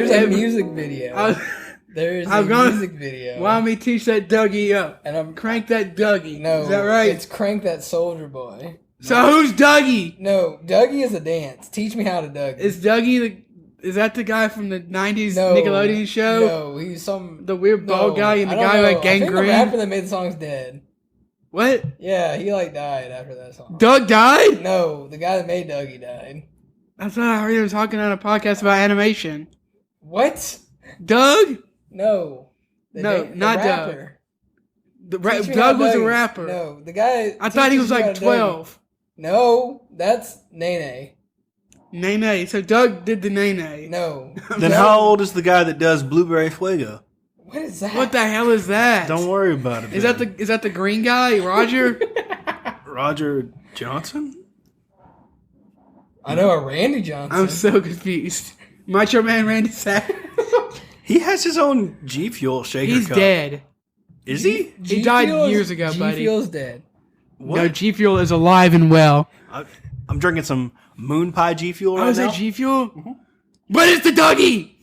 There's a music video. There's a music video. Why me teach that Dougie up? And I'm Crank that Dougie. No, is that right? It's Crank That Soldier Boy. So who's Dougie? No, Dougie is a dance. Teach me how to Dougie. Is that the guy from the 90s Nickelodeon show? No, he's the weird bald guy and the guy who had gangrene. I think the rapper that made the song's dead. What? Yeah, he died after that song. Doug died? No, the guy that made Dougie died. That's what I heard him talking on a podcast about animation. What? Doug? No. Not rapper. Doug. Doug was a rapper. No, the guy. I thought he was like 12. No, that's Nene. Nene. So Doug did the Nene. No. Then how old is the guy that does Blueberry Fuego? What is that? What the hell is that? Don't worry about it. Is that the green guy, Roger? Roger Johnson? I know a Randy Johnson. I'm so confused. Macho Man Randy Savage. He has his own G Fuel shaker He's cup. dead. Is he? He died years ago, buddy. G Fuel's dead. What? No, G Fuel is alive and well. I'm drinking some Moon Pie G Fuel right now. Oh, is that G Fuel? Mm-hmm. What is the Dougie?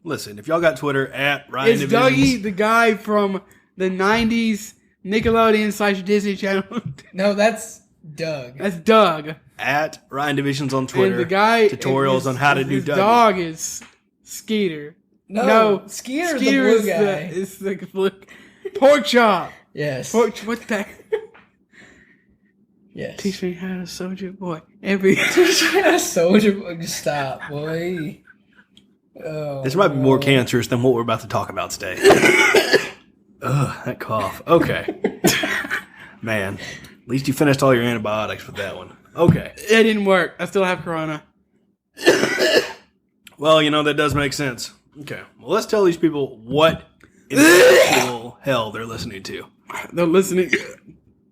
Listen, if y'all got Twitter at Ryan Is Divisions, Dougie the guy from the 90s Nickelodeon / Disney Channel? No, that's Doug. That's Doug. at Ryan Divisions on Twitter. And the guy tutorials on how to do his Dougie. dog is Skeeter. No, Skeeter's the blue guy. It's the blue pork chop. Yes. What the? Yes. Teach me how to soldier boy. Soldier boy. Just stop, boy. Oh, this might be more cancerous than what we're about to talk about today. Ugh, that cough. Okay. Man, at least you finished all your antibiotics with that one. Okay. It didn't work. I still have corona. Well, that does make sense. Okay. Well, let's tell these people what in the actual hell they're listening to. They're listening.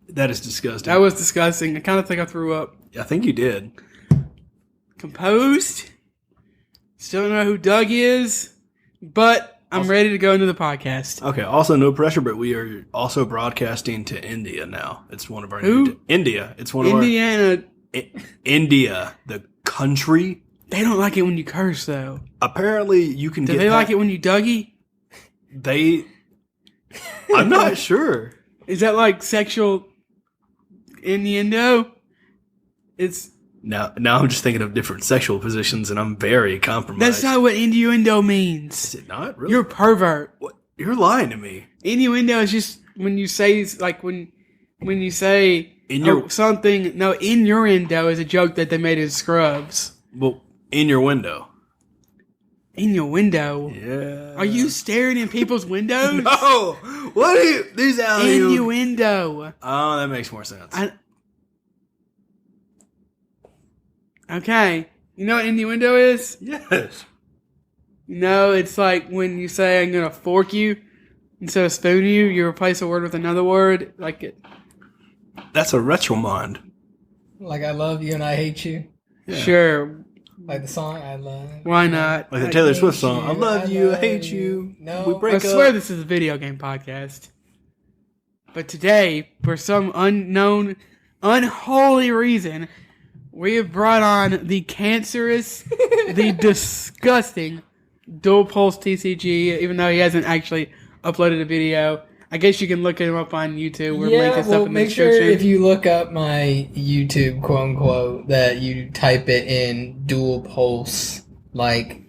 That is disgusting. That was disgusting. I kind of think I threw up. I think you did. Composed. Still don't know who Doug is, but I'm ready to go into the podcast. Okay. Also, no pressure, but we are also broadcasting to India now. It's one of our India. It's one of Indiana. India, the country. They don't like it when you curse, though. Apparently, you can. Do they like it when you Dougie? I'm not sure. Is that like sexual innuendo? It's. Now I'm just thinking of different sexual positions, and I'm very compromised. That's not what innuendo means. Is it not? Really? You're a pervert. What? You're lying to me. Innuendo is just when you say, like, when you say something. No, innuendo is a joke that they made in Scrubs. Well, in your window. In your window? Yeah. Are you staring in people's windows? No. What are you? These Innuendo. Oh, that makes more sense. Okay. You know what innuendo is? Yes. No, it's like when you say I'm going to fork you instead of spoon you, you replace a word with another word. Like it. That's a reprimand. Like I love you and I hate you. Yeah. Sure. Like the song I love. Why not? Like the Taylor Swift song. I love you, I hate you. No. We break I up. swear this is a video game podcast. But today, for some unknown, unholy reason, we have brought on the cancerous, the disgusting Dual Pulse TCG, even though he hasn't actually uploaded a video. I guess you can look him up on YouTube. We'll link this up in the make sure description. if you look up my YouTube, quote unquote, that you type it in Dual Pulse, like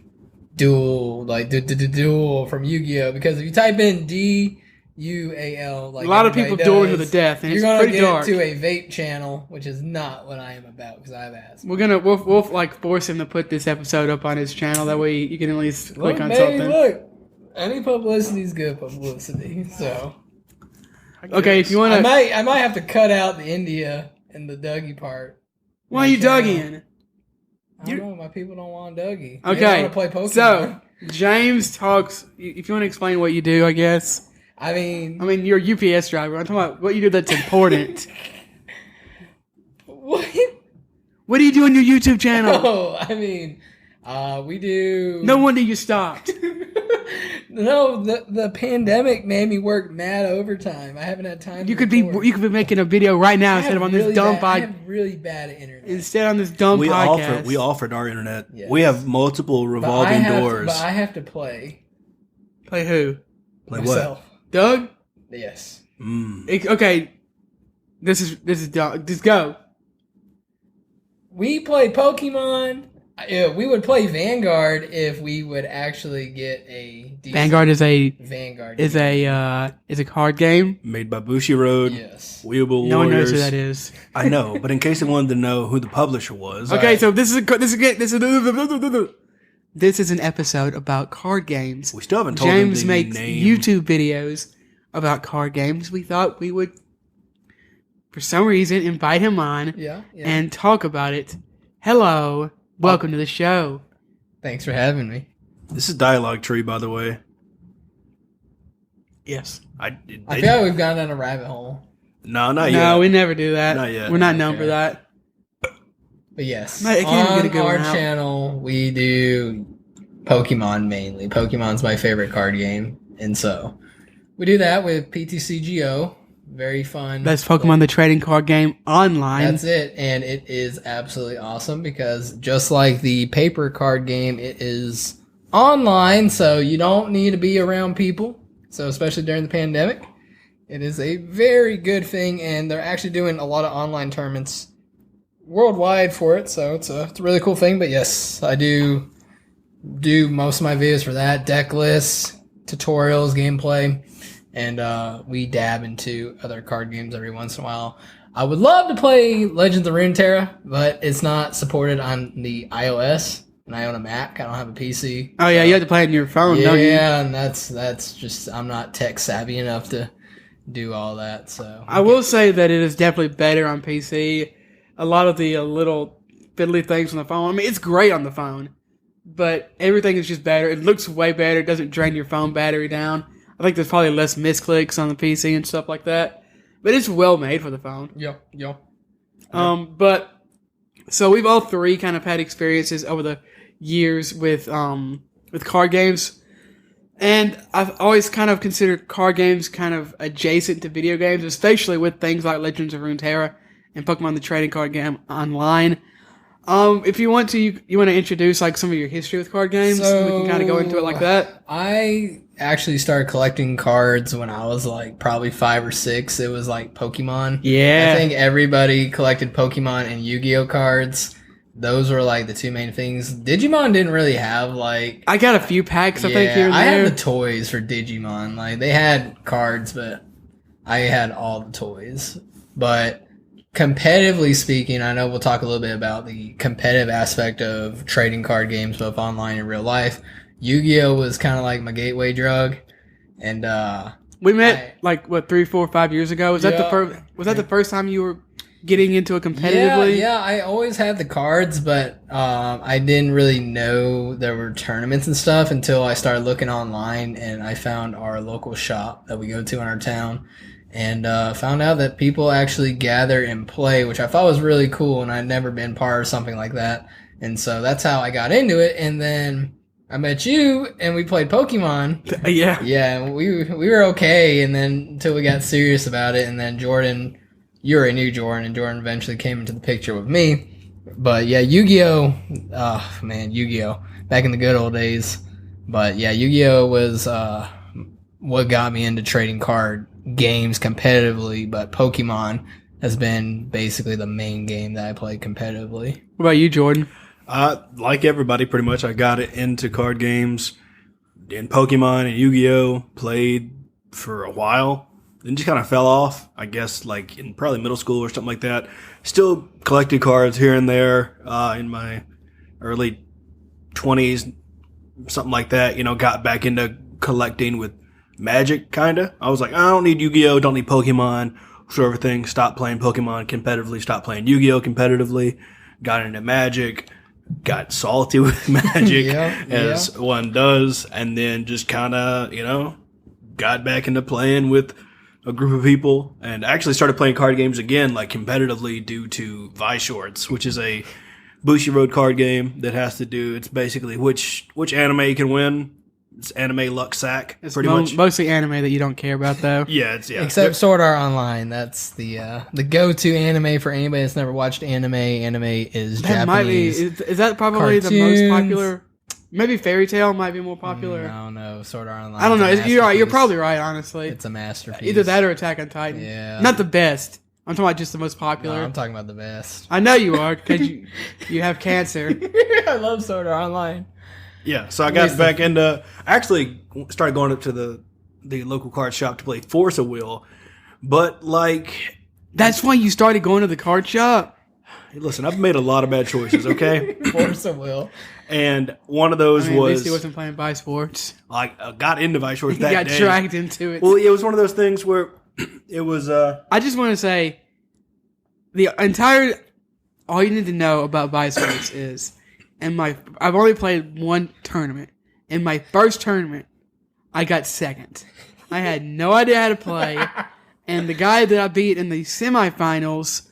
dual, like dual from Yu-Gi-Oh! Because if you type in DUAL, like a lot of people duel to the death, and you're it's gonna pretty get dark. to a vape channel, which is not what I am about because I've asked. We'll like force him to put this episode up on his channel. That way you can at least click on something. Look, any publicity is good publicity. So, okay, if you want to, I might have to cut out the India and the Dougie part. Why are you Dougieing? I don't know. My people don't want Dougie. Okay, they want to play Pokemon. So James talks. If you want to explain what you do, I guess. I mean, you're a UPS driver. I'm talking about what you do that's important. What? What do you do on your YouTube channel? Oh, we do. No wonder you stopped. No, the pandemic made me work mad overtime. I haven't had time. You could be making a video right now instead of on this dumb I podcast. have really bad internet. Instead on this dumb podcast. We offered our internet. Yes. We have multiple revolving doors. But I have to play Play who? Play what? myself. Doug? Yes. Okay. This is Doug. Just go. We play Pokemon. Yeah, we would play Vanguard if we would actually get a decent Vanguard is a Vanguard is a card game. Made by Bushiroad. Yes. Weeable No one knows Warriors. who that is. I know, but in case they wanted to know who the publisher was, Okay, so this is an episode about card games. we still haven't told James them the makes name. YouTube videos about card games. We thought we would, for some reason, invite him on Yeah. and talk about it. Hello, welcome to the show. Thanks for having me. This is Dialogue Tree, by the way. Yes. I feel like we've gone down a rabbit hole. No, not No, yet. we never do that. Not yet. We're not known Okay. for that. But yes, Mate, I can't even get a good on our one out. channel we do Pokemon mainly. Pokemon's my favorite card game, and so we do that with PTCGO. Very fun. That's Pokemon the trading card game online. That's it, and it is absolutely awesome because just like the paper card game, it is online, so you don't need to be around people. So especially during the pandemic, it is a very good thing, and they're actually doing a lot of online tournaments worldwide for it. So it's a really cool thing. But yes, I do most of my videos for that, deck lists, tutorials, gameplay. And we dab into other card games every once in a while. I would love to play Legends of Runeterra, but it's not supported on the iOS. And I own a Mac. I don't have a PC. Oh yeah, you have to play it on your phone, don't you? Yeah, and that's just I'm not tech savvy enough to do all that. So I will say that it is definitely better on PC. A lot of the little fiddly things on the phone. I mean, it's great on the phone, but everything is just better. It looks way better. It doesn't drain your phone battery down. I think there's probably less misclicks on the PC and stuff like that. But it's well made for the phone. yeah. But so we've all three kind of had experiences over the years with card games. And I've always kind of considered card games kind of adjacent to video games, especially with things like Legends of Runeterra and Pokemon the Trading Card Game online. If you want to, you want to introduce like some of your history with card games, we can kind of go into it like that. I actually started collecting cards when I was like probably 5 or 6. It was like Pokemon. Yeah. I think everybody collected Pokemon and Yu-Gi-Oh cards. Those were like the two main things. Digimon didn't really have like I got a few packs, I think, here and I there. had the toys for Digimon. Like they had cards, but I had all the toys. But competitively speaking, I know we'll talk a little bit about the competitive aspect of trading card games, both online and real life. Yu-Gi-Oh was kind of like my gateway drug, and We met like what 3, 4, 5 years ago. Was that the Yeah. first? Was that the first time you were getting into it competitively? Yeah, I always had the cards, but I didn't really know there were tournaments and stuff until I started looking online, and I found our local shop that we go to in our town, and found out that people actually gather and play, which I thought was really cool, and I'd never been part of something like that, and so that's how I got into it, and then I met you, and we played Pokemon. Yeah. Yeah, we were okay, and then until we got serious about it, and then Jordan, you already knew Jordan, and Jordan eventually came into the picture with me. But yeah, Yu-Gi-Oh! Oh man, Yu-Gi-Oh! Back in the good old days. But yeah, Yu-Gi-Oh! Was what got me into trading card games competitively, but Pokemon has been basically the main game that I play competitively. What about you, Jordan? Like everybody, pretty much, I got it into card games in Pokemon and Yu-Gi-Oh! Played for a while. Then just kind of fell off, I guess, like in probably middle school or something like that. Still collected cards here and there in my early 20s, something like that. You know, got back into collecting with Magic, kind of. I was like, I don't need Yu-Gi-Oh!, don't need Pokemon, so everything. Stopped playing Pokemon competitively, stopped playing Yu-Gi-Oh! Competitively, got into Magic, got salty with Magic, as one does, and then just kind of, you know, got back into playing with a group of people, and actually started playing card games again, like competitively, due to Vice Shorts, which is a Bushiroad card game that has to do, it's basically which anime can win It's anime luck sack, It's pretty much. mostly anime that you don't care about, though. Yeah, it's Except Sword Art Online. That's the go-to anime for anybody that's never watched anime. Anime is That might be. Japanese. Is that probably the most popular? Maybe Fairy Tail might be more popular. No, Sword Art Online. I don't know. is a You're right. You're masterpiece. probably right. Honestly, It's a masterpiece. either that or Attack on Titan. Yeah. Not the best. I'm talking about just the most No, popular. I'm talking about the best. I know you are because you have cancer. I love Sword Art Online. Yeah, so I got back into. I actually started going up to the local card shop to play Force of Will, but like, That's why you started going to the card shop. listen, I've made a lot of bad choices, okay? Force of Will. And one of those I mean, at was least he wasn't playing by sports. I got into Vice Shorts He that got day. dragged into it. Well, it was one of those things where it was. I just want to say the entire all you need to know about Vice Sports is I've only played one tournament. In my first tournament, I got second. I had no idea how to play, and the guy that I beat in the semifinals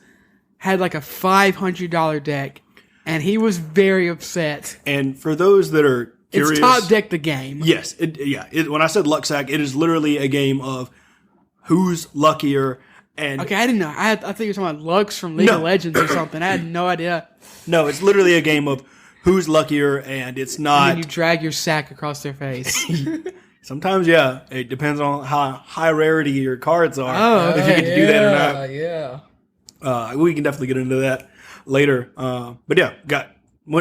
had like a $500 deck, and he was very upset. And for those that are curious, It's top deck the game. yes, when I said luck sack, it is literally a game of who's luckier. And Okay, I didn't know. I think you were talking about Lux from League of No. Legends or something. I had no idea. no, it's literally a game of who's luckier, and it's And not. then you drag your sack across their face. Sometimes, yeah, it depends on how high rarity your cards are. Oh, if you get to do that or not. Yeah. We can definitely get into that later. But yeah,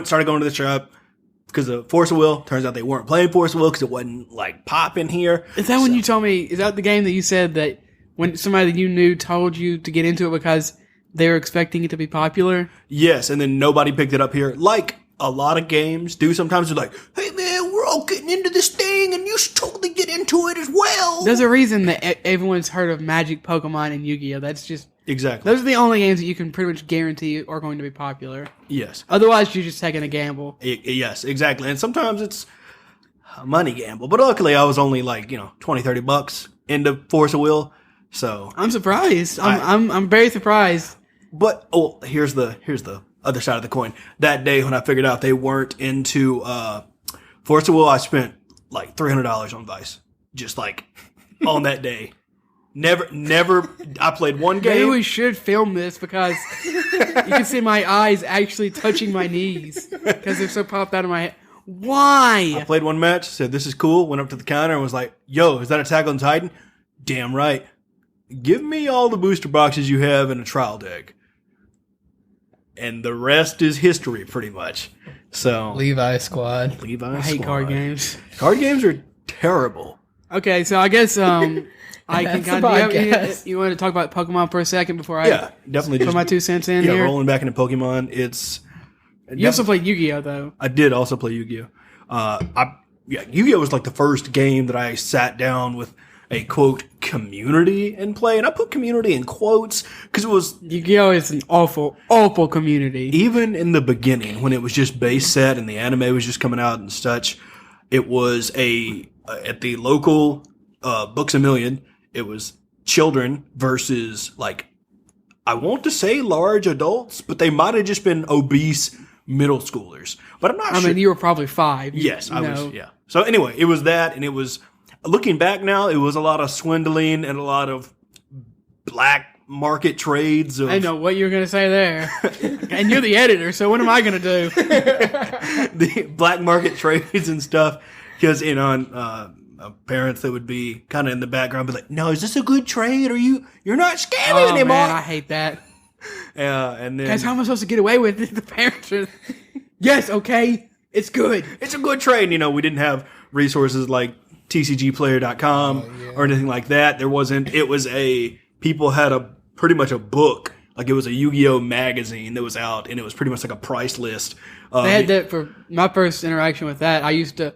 started going to the shop because of Force of Will. Turns out they weren't playing Force of Will because it wasn't like popping here. Is that when you told me? Is that the game that you said that when somebody that you knew told you to get into it because they were expecting it to be popular? Yes, and then nobody picked it up here. Like a lot of games do sometimes. They're like, hey man, we're all getting into this thing and you should totally get into it as well. There's a reason that everyone's heard of Magic, Pokemon, and Yu-Gi-Oh. That's just Exactly. those are the only games that you can pretty much guarantee are going to be popular. Yes. Otherwise, you're just taking a gamble. Yes, exactly. And sometimes it's a money gamble. But luckily I was only like, $20-$30 into Force of Will. So I'm surprised. I'm very surprised. But here's the other side of the coin. That day when I figured out they weren't into Force of Will, I spent like $300 on Vice, just like on that day. Never. I played one Maybe game. we should film this because you can see my eyes actually touching my knees because they're so popped out of my head. I Why? played one match. Said this is cool. Went up to the counter and was like, "Yo, is that Attack on Titan?" Damn right. Give me all the booster boxes you have in a trial deck. And the rest is history, pretty much. So Levi Squad. Levi I hate Squad. card games. Card games are terrible. Okay, so I guess I can That's kind the of. podcast. You want to talk about Pokemon for a second before I Yeah, definitely. put Just, my 2 cents in here? rolling back into Pokemon. It's. You also played Yu-Gi-Oh though. I did also play Yu-Gi-Oh. Yu-Gi-Oh was like the first game that I sat down with a quote community and play, and I put community in quotes because it was Yu-Gi-Oh is an awful, awful community. even in the beginning when it was just base set and the anime was just coming out and such. It was at the local Books a Million. It was children versus like I want to say large adults, but they might have just been obese middle schoolers. But I'm not I sure. mean, you were probably 5. Yes, I you was. know. Yeah. So anyway, it was that, and it was looking back now. It was a lot of swindling and a lot of black market trades. Of, I know what you were going to say there. And you're the editor, so what am I going to do? the black market trades and stuff. Because parents that would be kind of in the background, be like, "No, is this a good trade? Or you're not scamming Oh, anymore?" man, I hate that. And then Guys, how am I supposed to get away with it? The parents are, yes, okay, it's good. it's a good trade. We didn't have resources like TCGplayer.com or anything like that. There wasn't. It was people had pretty much a book. Like it was a Yu-Gi-Oh magazine that was out, and it was pretty much like a price list. They had that for my first interaction with that. I used to,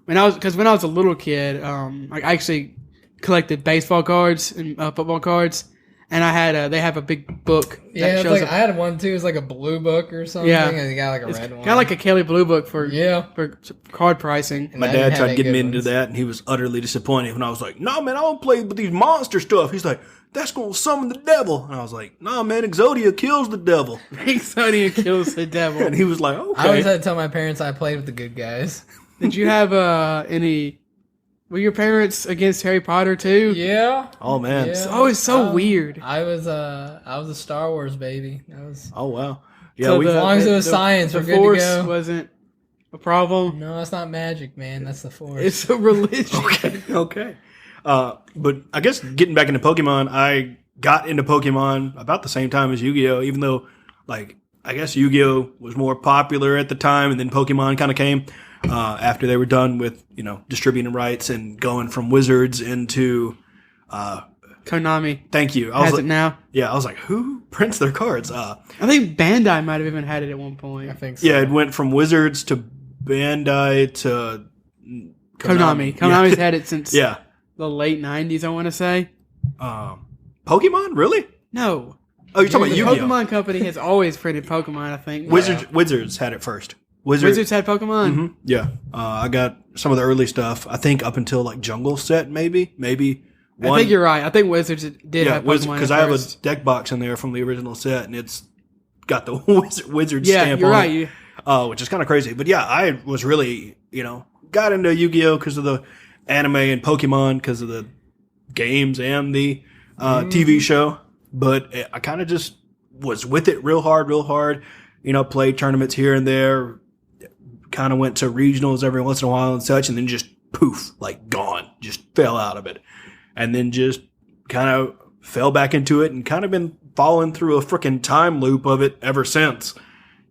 when I was a little kid, I actually collected baseball cards and football cards, and I had they have a big book that Yeah, it's shows like up. I had one too. It's like a blue book or something. Yeah. And you got like a It's red one. kind of like a Kelly Blue Book for Yeah. for card pricing. My I didn't dad have tried any getting me good into ones. that, and he was utterly disappointed when I was like, "No, man, I don't play with these monster stuff." He's like, "That's gonna summon the devil," and I was like, "No, man, Exodia kills the devil." Exodia kills the devil. And he was like, I always "Okay." had to tell my parents I played with the good guys. Did you have any Were your parents against Harry Potter too? Yeah. Oh man. Yeah. Oh, it's so weird. I was a Star Wars baby. That was Oh wow. Yeah, So we. as long as it was science, the we're good to Force go. wasn't a problem. No, that's not magic, man. That's the Force. It's a religion. Okay. But I guess getting back into Pokemon, I got into Pokemon about the same time as Yu-Gi-Oh! Even though, like, I guess Yu-Gi-Oh! Was more popular at the time, and then Pokemon kind of came after they were done with, distributing rights and going from Wizards into. Konami Thank you. I was has like, it now. yeah, I was like, who prints their cards? I think Bandai might have even had it at one point. I think so. Yeah, it went from Wizards to Bandai to Konami. Yeah. Konami's had it since Yeah. the late 90s, I want to say. Pokemon? Really? No. Oh, you're talking The about Yu-Gi-Oh! Pokemon Company has always printed Pokemon, I think. Wizards had it first. Wizards had Pokemon? Mhm, yeah. I got some of the early stuff. I think up until like Jungle Set, maybe one. I think you're right. I think Wizards did Yeah, have Pokemon because at I have first. a deck box in there from the original set, and it's got the Wizard Yeah, stamp you're on right. it, which is kind of crazy. But yeah, I was really, got into Yu-Gi-Oh! Because of the anime and Pokemon because of the games and the TV show. But I kind of just was with it real hard. Played tournaments here and there. Kind of went to regionals every once in a while and such, and then just poof, like gone. Just fell out of it. And then just kind of fell back into it and kind of been falling through a freaking time loop of it ever since.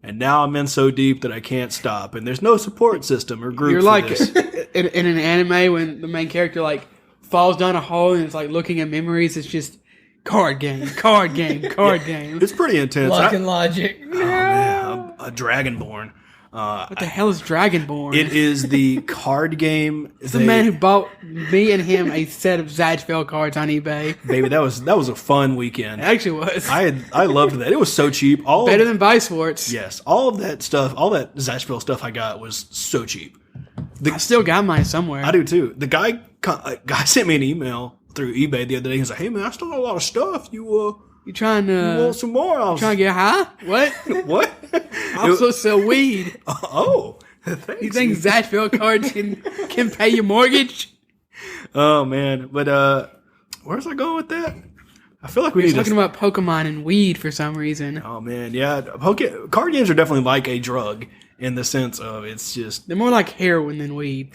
And now I'm in so deep that I can't stop. And there's no support system or group You're for like this. in an anime when the main character like falls down a hole and it's like looking at memories. It's just card game. It's pretty intense. Luck and logic. Oh, man, a Dragonborn. What the hell is Dragonborn? It is the card game. It's the man who bought me and him a set of Zatchfell cards on eBay. Baby, that was a fun weekend. It actually was. I loved that. It was so cheap. Better than Vice Sports. Yes, all of that stuff, all that Zatchville stuff I got was so cheap. I still got mine somewhere. I do too. The guy sent me an email through eBay the other day. He's like, "Hey man, I still got a lot of stuff. You trying to want some more?" I was trying to get high? What? what? I also sell weed. Oh, thanks. You think Zatchville cards can pay your mortgage? Oh man, but where's I going with that? I feel like we You're need talking to. about Pokemon and weed for some reason. Oh man, yeah. Card games are definitely like a drug in the sense of it's just. They're more like heroin than weed.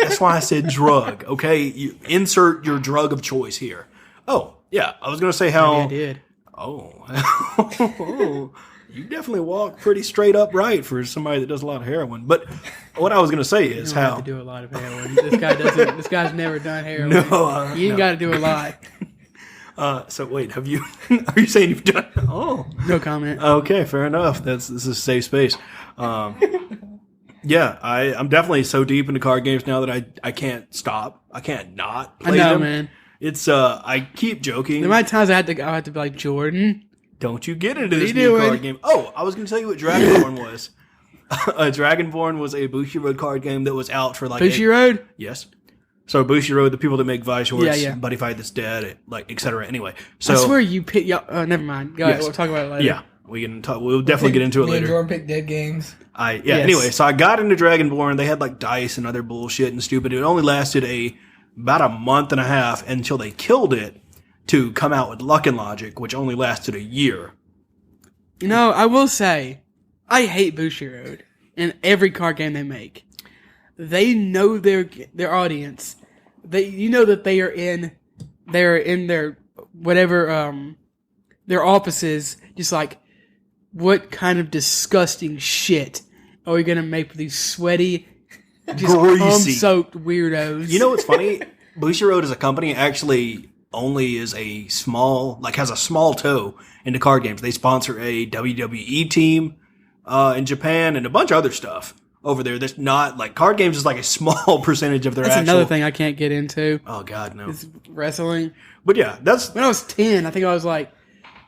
That's why I said drug. Okay, you insert your drug of choice here. Oh yeah, I was gonna say how. Yeah, I did. Oh, you definitely walk pretty straight upright for somebody that does a lot of heroin. But what I was going to say is You don't have how. to do a lot of heroin. This guy doesn't. This guy's never done heroin. No, You ain't got to do a lot. So wait, have you? Are you saying you've done? Oh, No comment. okay, fair enough. This is a safe space. Yeah, I'm definitely so deep into card games now that I can't stop. I can't not I play know, them. man. It's I keep joking. There might be times I have to be like, Jordan. Don't you get into this you new doing? card game? Oh, I was going to tell you what Dragonborn was. Dragonborn was a Bushiroad card game that was out for like Bushiroad? Yes. So Bushiroad, the people that make Vice-Horse, Yeah. Buddy Fight That's Dead, like etc. Anyway, so I swear you pick. Never mind. Go ahead. Yes. We'll talk about it later. yeah, we can talk. We'll definitely get into it Me and later. Jordan picked dead games. Yeah. Yes. Anyway, so I got into Dragonborn. They had like dice and other bullshit and stupid. It only lasted about a month and a half until they killed it to come out with Luck and Logic, which only lasted a year. You know, I will say, I hate Bushiroad in every card game they make. They know their audience. You know that they're in their whatever their offices, just like, what kind of disgusting shit are we gonna make for these sweaty, just Greasy. soaked weirdos? You know what's funny? Bushiroad as a company actually only is a small, like has a small toe into card games. They sponsor a WWE team in Japan and a bunch of other stuff over there. That's not like card games is like a small percentage of their That's actual. another thing I can't get into. Oh God, no. Is wrestling. But yeah, that's When I was 10, I think I was like,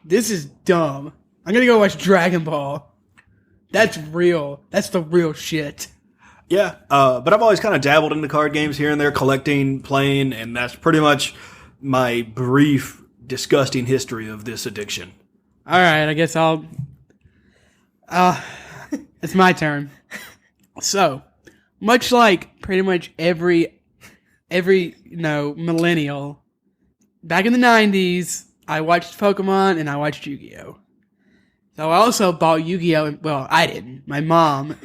this is dumb. I'm gonna go watch Dragon Ball. That's real. That's the real shit. yeah. But I've always kind of dabbled into card games here and there, collecting, playing, and that's pretty much my brief, disgusting history of this addiction. All right, I guess I'll. It's my turn. So, much like pretty much every every millennial back in the 90s, I watched Pokemon and I watched Yu-Gi-Oh. So I also bought Yu-Gi-Oh. Well, I didn't. My mom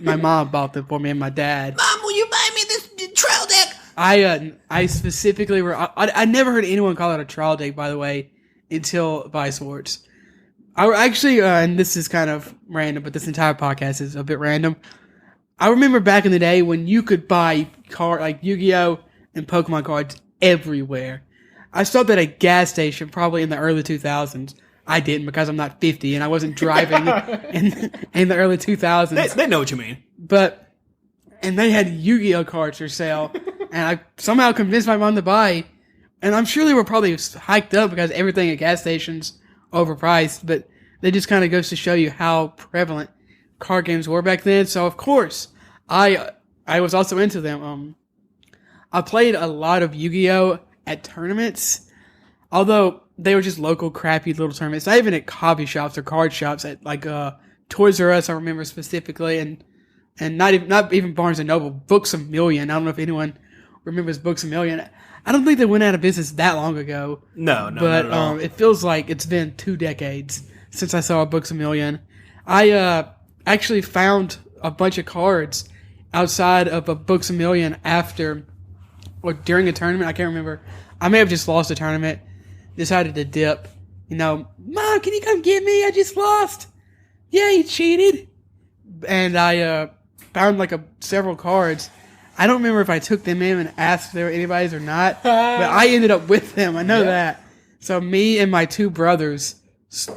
bought them for me and my dad. Mom, will you buy me this trail deck? I specifically I never heard anyone call it a trial deck, by the way, until Vice Sports. I actually, and this is kind of random, but this entire podcast is a bit random. I remember back in the day when you could buy like Yu-Gi-Oh and Pokemon cards everywhere. I stopped at a gas station probably in the early 2000s. I didn't because I'm not 50 and I wasn't driving in the early 2000s. They know what you mean. And they had Yu-Gi-Oh cards for sale, and I somehow convinced my mom to buy. And I'm sure they were probably hiked up because everything at gas stations overpriced. But they just kind of goes to show you how prevalent card games were back then. So of course, I was also into them. I played a lot of Yu-Gi-Oh at tournaments, although they were just local crappy little tournaments. Not even at hobby shops or card shops at like Toys R Us. I remember specifically, and not even Barnes and Noble. Books A Million. I don't know if anyone remembers Books A Million. I don't think they went out of business that long ago. No, but not at all. It feels like it's been 2 decades since I saw Books A Million. I actually found a bunch of cards outside of a Books A Million after or during a tournament. I can't remember. I may have just lost a tournament. Decided to dip. Mom, can you come get me? I just lost. Yeah, you cheated. And I found like several cards. I don't remember if I took them in and asked if they were anybody's or not, but I ended up with them. I know that. So me and my 2 brothers,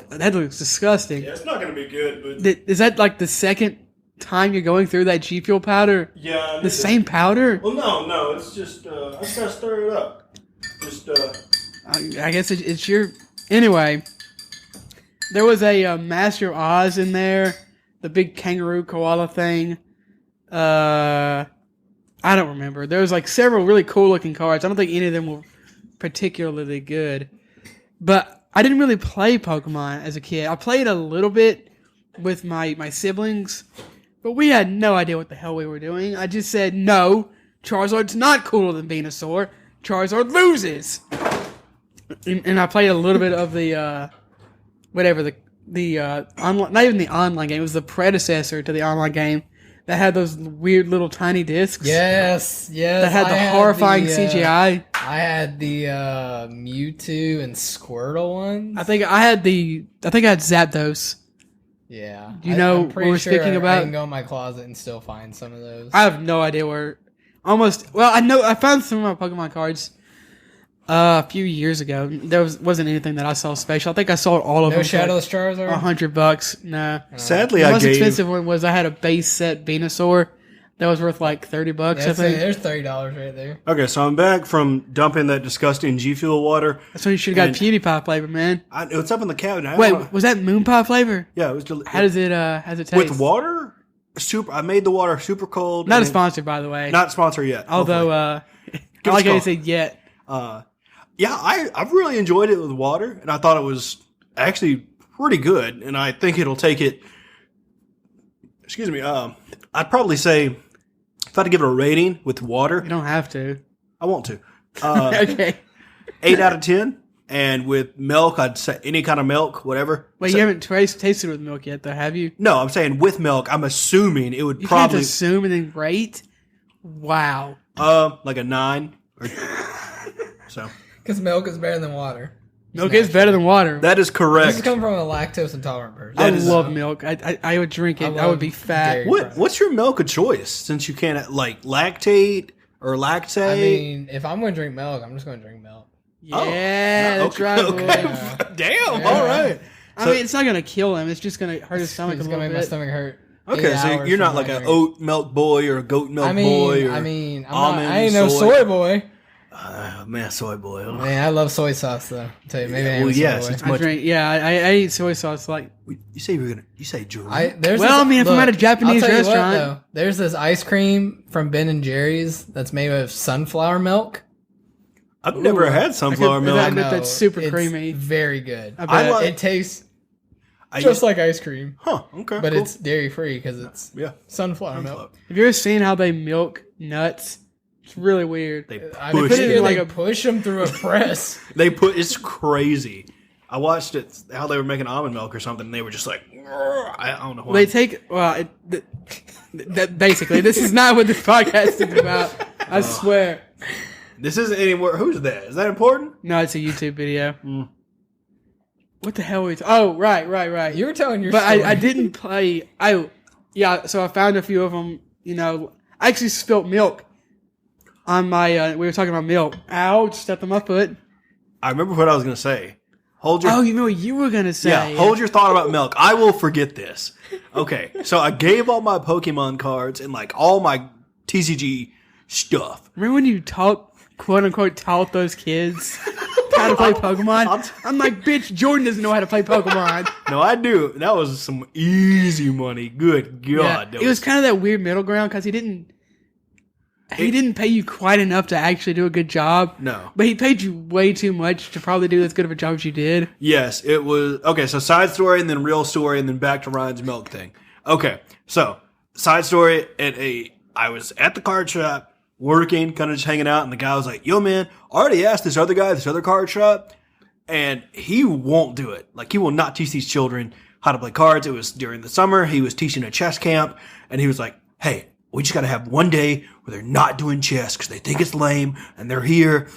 that looks disgusting. Yeah, it's not going to be good, but... Is that like the second time you're going through that G Fuel powder? Yeah. The same powder? Well, no, it's just, I just got to stir it up. Just, I guess it's your... Anyway, there was a Master of Oz in there, the big kangaroo koala thing. I don't remember. There was like several really cool looking cards. I don't think any of them were particularly good. But I didn't really play Pokemon as a kid. I played a little bit with my siblings, but we had no idea what the hell we were doing. I just said, no, Charizard's not cooler than Venusaur. Charizard loses. And I played a little bit of the, online, not even the online game. It was the predecessor to the online game that had those weird little tiny discs. Yes. That had the horrifying CGI. I had the Mewtwo and Squirtle ones. I think I had Zapdos. Yeah. Do you know I'm what we're speaking I about? can go in my closet and still find some of those. I have no idea where. I found some of my Pokemon cards a few years ago. There wasn't anything that I saw special. I think I sold all of them. No Shadowless Charizard? $100. Nah. sadly, The most expensive one was I had a base set Venusaur that was worth like $30. I think There's $30 right there. Okay, so I'm back from dumping that disgusting G Fuel water. that's when you should have got PewDiePie flavor, man. It's up in the cabinet. Wait, was that Moon Pie flavor? Yeah, it was How does it taste? with water? I made the water super cold. Not a and- sponsor, by the way. Not sponsored yet. Although, hopefully. I us like a how you call. said yet. Yeah, I've really enjoyed it with water, and I thought it was actually pretty good, and I think it'll take it. Excuse me. I'd probably say if I had to give it a rating with water, You don't have to. I want to. Okay. 8 out of 10, and with milk, I'd say any kind of milk, whatever. Wait, So- you haven't tasted it with milk yet, though, have you? No, I'm saying with milk. I'm assuming it would You probably can't assume and then rate? Wow. like a 9. So Because milk is better than water. Milk is better than water. that is This correct. is coming from a lactose intolerant person. I that is- love milk. I would drink it. I would be fat. dairy. What's your milk of choice? Since you can't like lactate or lactate. I mean, if I'm going to drink milk, I'm just going to drink milk. Yeah, that's okay, right, boy. okay. Damn. All right. I mean, it's not going to kill him. It's just going to hurt his stomach a It's little going to make my bit. stomach hurt. Okay, 8 so hours you're not from like my an drink. oat milk boy or a goat milk boy or I'm not, almond, I ain't no soy. soy boy. Man, soy boy. Oh. Man, I love soy sauce though. I'll tell you, maybe I am Well, a soy yes, boy. it's I much. drink, yeah, I eat soy sauce like. You say you were gonna. You say Drew. There's Well, I mean, if I'm at a Japanese I'll tell you what, restaurant- though, there's this ice cream from Ben and Jerry's that's made with sunflower milk. I've never had sunflower I milk. bet that's super it's creamy. Very good. I bet. like- It tastes I just like ice cream, Huh. Okay. but cool. it's dairy free because it's yeah. sunflower milk. Have you ever seen how they milk nuts It's really weird. They I push put it it in like like a push them through a press. it's crazy. I watched it how they were making almond milk or something. And they were just like, I don't know why. They take basically. This is not what this podcast is about. I swear. This isn't anywhere. Who's that? Is that important? No, it's a YouTube video. What the hell are we? Oh, right. You were telling your But story. I didn't play. So I found a few of them. You know, I actually spilt milk on my. We were talking about milk. Ouch! Stepped on my foot. I remember what I was going to say. Hold your Oh, you know what you were gonna say? Yeah, hold your thought about milk. I will forget this. Okay, so I gave all my Pokemon cards and like all my TCG stuff. Remember when you quote unquote, taught those kids how to play Pokemon? I'm like, bitch, Jordan doesn't know how to play Pokemon. No, I do. That was some easy money. Good God. It was kind of that weird middle ground because he didn't pay you quite enough to actually do a good job. No. But he paid you way too much to probably do as good of a job as you did. Yes, it was. Okay, so side story and then real story and then back to Ryan's milk thing. Okay, so side story I was at the card shop working, kind of just hanging out, and the guy was like, yo, man, I already asked this other guy, this other card shop, and he won't do it. Like, he will not teach these children how to play cards. It was during the summer. He was teaching a chess camp, and he was like, hey, we just got to have one day where they're not doing chess because they think it's lame, and they're here,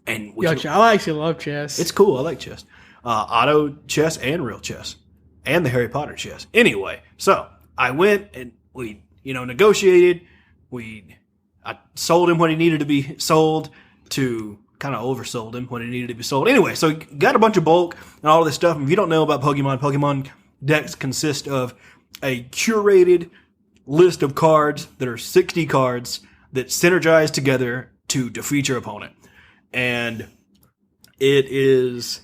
and we I actually love chess. It's cool. I like chess. Auto chess and real chess. And the Harry Potter chess. Anyway, so I went and we, negotiated. I sold him what he needed to be sold to kind of oversold him when he needed to be sold. Anyway, so he got a bunch of bulk and all this stuff. And if you don't know about Pokemon decks consist of a curated list of cards that are 60 cards that synergize together to defeat your opponent. And it is,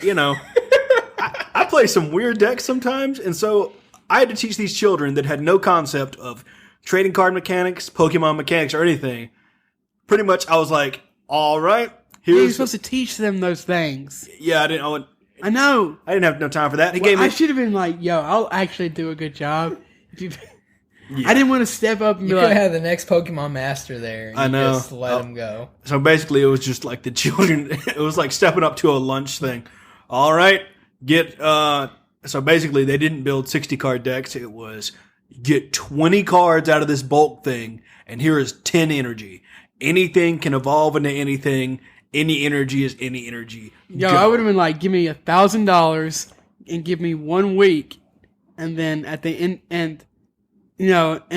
I play some weird decks sometimes. And so I had to teach these children that had no concept of trading card mechanics, Pokemon mechanics, or anything. Pretty much, I was like, all right, You're supposed to teach them those things. Yeah, I know. I didn't have no time for that. I should have been like, yo, I'll actually do a good job. I didn't want to step up and You be could like, have the next Pokemon master there. And I know. Just let him go. So basically, it was just like the children. It was like stepping up to a lunch thing. All right, So basically, they didn't build 60 card decks. It was get 20 cards out of this bulk thing, and here is 10 energy. Anything can evolve into anything. Any energy is any energy. yo, Go. I would have been like, give me $1,000 and give me 1 week, and then at the end, and at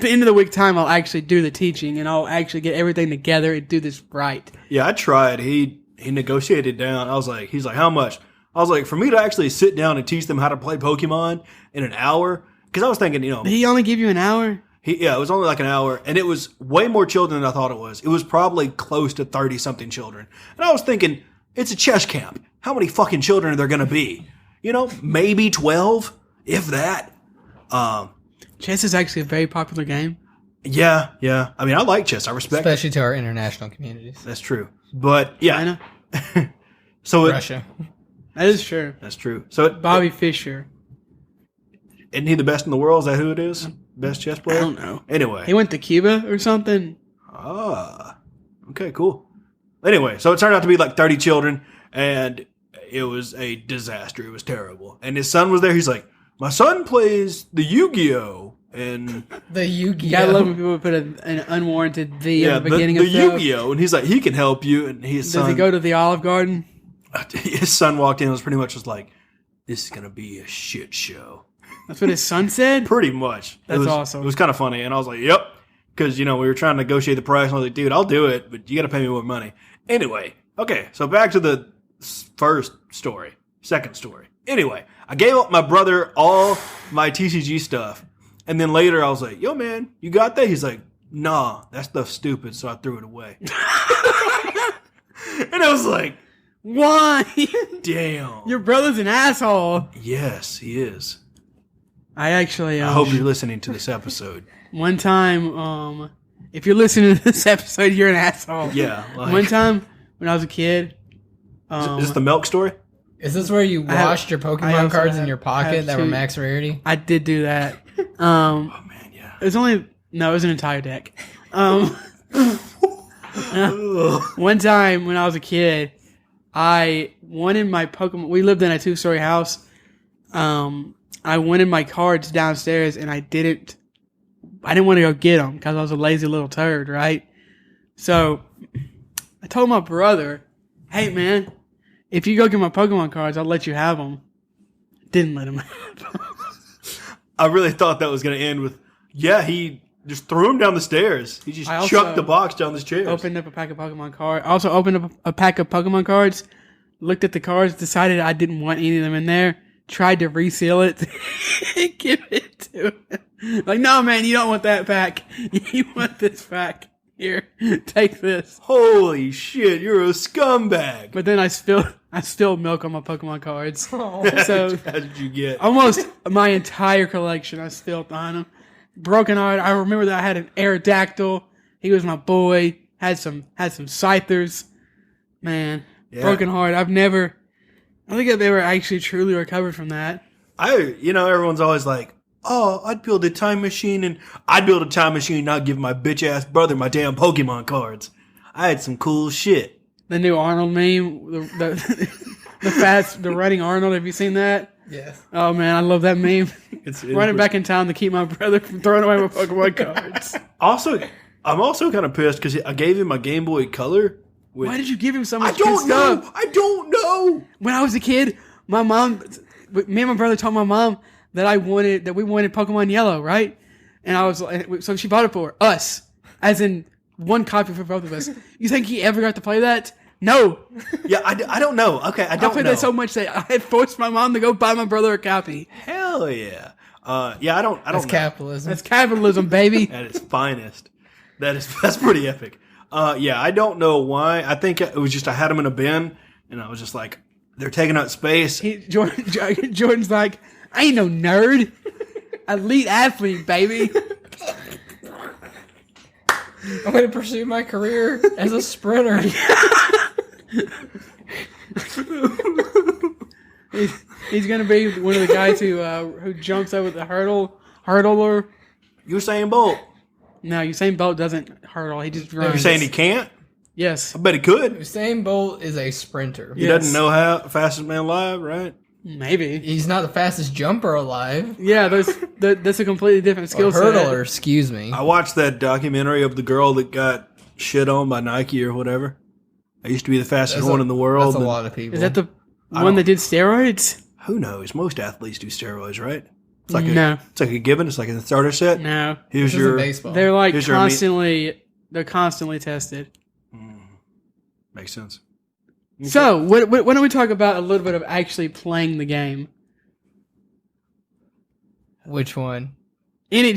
the end of the week time, I'll actually do the teaching, and I'll actually get everything together and do this right. Yeah, I tried. He negotiated down. He's like, how much? I was like, for me to actually sit down and teach them how to play Pokemon in an hour, because I was thinking, Did he only give you an hour? it was only like an hour, and it was way more children than I thought it was. It was probably close to 30-something children. And I was thinking, it's a chess camp. How many fucking children are there going to be? Maybe 12, if that. Chess is actually a very popular game. Yeah. I mean, I like chess. I respect it. Especially to our international communities. That's true. But, yeah. China? So Russia. That is true. That's true. So Bobby Fischer. isn't he the best in the world? Is that who it is? Best chess player? I don't know. Anyway. He went to Cuba or something. Okay, cool. Anyway, so it turned out to be like 30 children, and it was a disaster. It was terrible. And his son was there. He's like, my son plays the Yu-Gi-Oh! And The Yu-Gi-Oh! You gotta love when people put an unwarranted V yeah, at the beginning the of stuff. Yu-Gi-Oh! And he's like, he can help you. And his Does son, he go to the Olive Garden? his son walked in and was pretty much just like, this is going to be a shit show. That's what his son said? Pretty much. That's awesome. It was kind of funny. And I was like, yep. Because, we were trying to negotiate the price. And I was like, dude, I'll do it, but you got to pay me more money. Anyway. Okay. So back to the second story. Anyway, I gave up my brother all my TCG stuff. And then later I was like, yo, man, you got that? He's like, nah, that stuff's stupid. So I threw it away. And I was like, Why? damn. Your brother's an asshole. Yes, he is. I actually, I hope you're listening to this episode. one time, if you're listening to this episode, you're an asshole. Yeah. Like, One time when I was a kid, is this the milk story? Is this where you washed your I Pokemon also cards in have- your I pocket have that were two- max rarity? I did do that. Oh, man, yeah. It was an entire deck. One time when I was a kid, I wanted my Pokemon. We lived in a 2-story house. I wanted my cards downstairs, and I didn't want to go get them because I was a lazy little turd, right? So I told my brother, "Hey, man, if you go get my Pokemon cards, I'll let you have them." Didn't let him have them. I really thought that was going to end with, yeah, he just threw him down the stairs. He just chucked the box down the stairs. Opened up a pack of Pokemon cards. Also opened up a pack of Pokemon cards. Looked at the cards. Decided I didn't want any of them in there. Tried to reseal it. And give it to him. Like, no, man, you don't want that pack. You want this pack. Here, take this. Holy shit, you're a scumbag. But then I spilled milk on my Pokemon cards. Oh. So How did you get? almost my entire collection I spilled on them. Broken Heart. I remember that I had an Aerodactyl. He was my boy. Had some Scythers. Man, Yeah. Broken Heart. I don't think I've ever actually truly recovered from that. Everyone's always like, oh, I'd build a time machine and not give my bitch ass brother my damn Pokemon cards. I had some cool shit. The new Arnold meme, the running Arnold. Have you seen that? Yes. Oh man, I love that meme. It's Running back in town to keep my brother from throwing away my Pokemon cards. I'm also kind of pissed because I gave him my Game Boy Color. Why did you give him so much I don't good know. stuff? I don't know. When I was a kid, me and my brother told my mom that we wanted Pokemon Yellow, right? And I was like, so she bought it for us, as in one copy for both of us. You think he ever got to play that? No. Yeah, I don't know. Okay, I don't I played know. that so much that I had forced my mom to go buy my brother a copy. Hell yeah. Yeah, I don't That's know. capitalism. That's capitalism, baby. At its finest. That's pretty epic. Yeah, I don't know why. I think it was just I had them in a bin, and I was just like, they're taking up space. Jordan's like, I ain't no nerd. Elite athlete, baby. I'm going to pursue my career as a sprinter. He's gonna be one of the guys who jumps over the hurdler. Usain Bolt. No, Usain Bolt doesn't hurdle. He just runs. You're saying he can't? Yes, I bet he could. Usain Bolt is a sprinter. He doesn't know how fastest man alive, right? maybe. He's not the fastest jumper alive. Yeah, that's a completely different skill Or set. hurdler, excuse me. I watched that documentary of the girl that got shit on by Nike or whatever. I used to be the fastest one in the world. That's a and lot of people. Is that the one that did steroids? Who knows? Most athletes do steroids, right? It's No. It's like a given. It's like a starter set. No, Here's This isn't your. baseball. they're like Here's your they're constantly tested. Makes sense. So, why don't we talk about a little bit of actually playing the game? Which one? In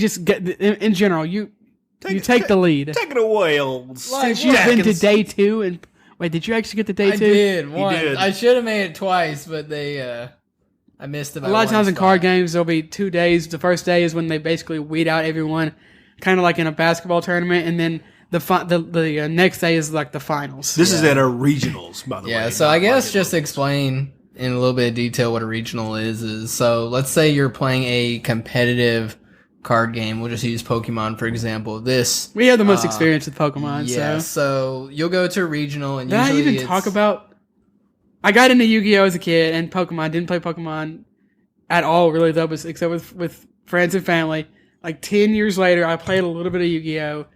general, you take the lead. Take it away, old. Since you've been to day 2, and wait, did you actually get to day 2? I did once. did. I should have made it twice, but I missed it. A lot of times in card games, there'll be 2 days. The first day is when they basically weed out everyone, kind of like in a basketball tournament, and then the next day is like the finals. This is at our regionals, by the way. Yeah, so not I guess like just it. explain in a little bit of detail what a regional is so let's say you're playing a competitive card game. We'll just use Pokemon for example. We have the most experience with Pokemon. Yeah, So so you'll go to a regional and did I usually even talk about? I got into Yu-Gi-Oh as a kid and Pokemon. Didn't play Pokemon at all, really, though, except with friends and family. Like 10 years later, I played a little bit of Yu-Gi-Oh.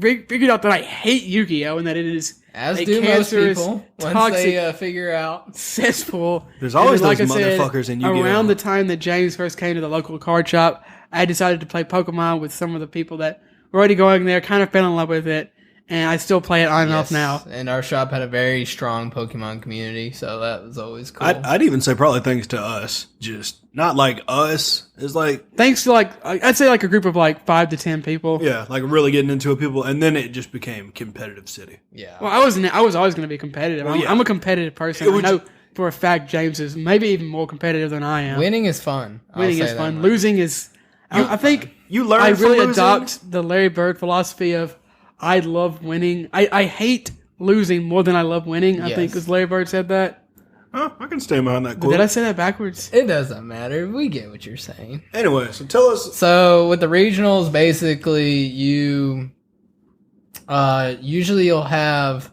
Figured out that I hate Yu-Gi-Oh and that it is as a do most cancerous, people once toxic they figure out. cesspool. There's always And those motherfuckers in Yu-Gi-Oh. Around the time that James first came to the local card shop, I decided to play Pokemon with some of the people that were already going there, kind of fell in love with it, and I still play it on and off now. And our shop had a very strong Pokemon community, so that was always cool. I'd even say probably thanks to us. Just not like us. It's like, Thanks to I'd say like a group of like 5 to 10 people. yeah, like really getting into it, people. And then it just became competitive city. yeah. Well, I was always going to be competitive. Well, yeah. I'm a competitive person. It I was- know for a fact James is maybe even more competitive than I am. Winning is fun. I'll Winning say is that fun. much. Losing is. I think You learn I from really losing. adopt the Larry Bird philosophy of I love winning. I hate losing more than I love winning. I Yes. think because Larry Bird said that. Huh, I can stand behind that But quote. did I say that backwards? It doesn't matter. We get what you're saying. Anyway, so tell us. So with the regionals, basically you Usually you'll have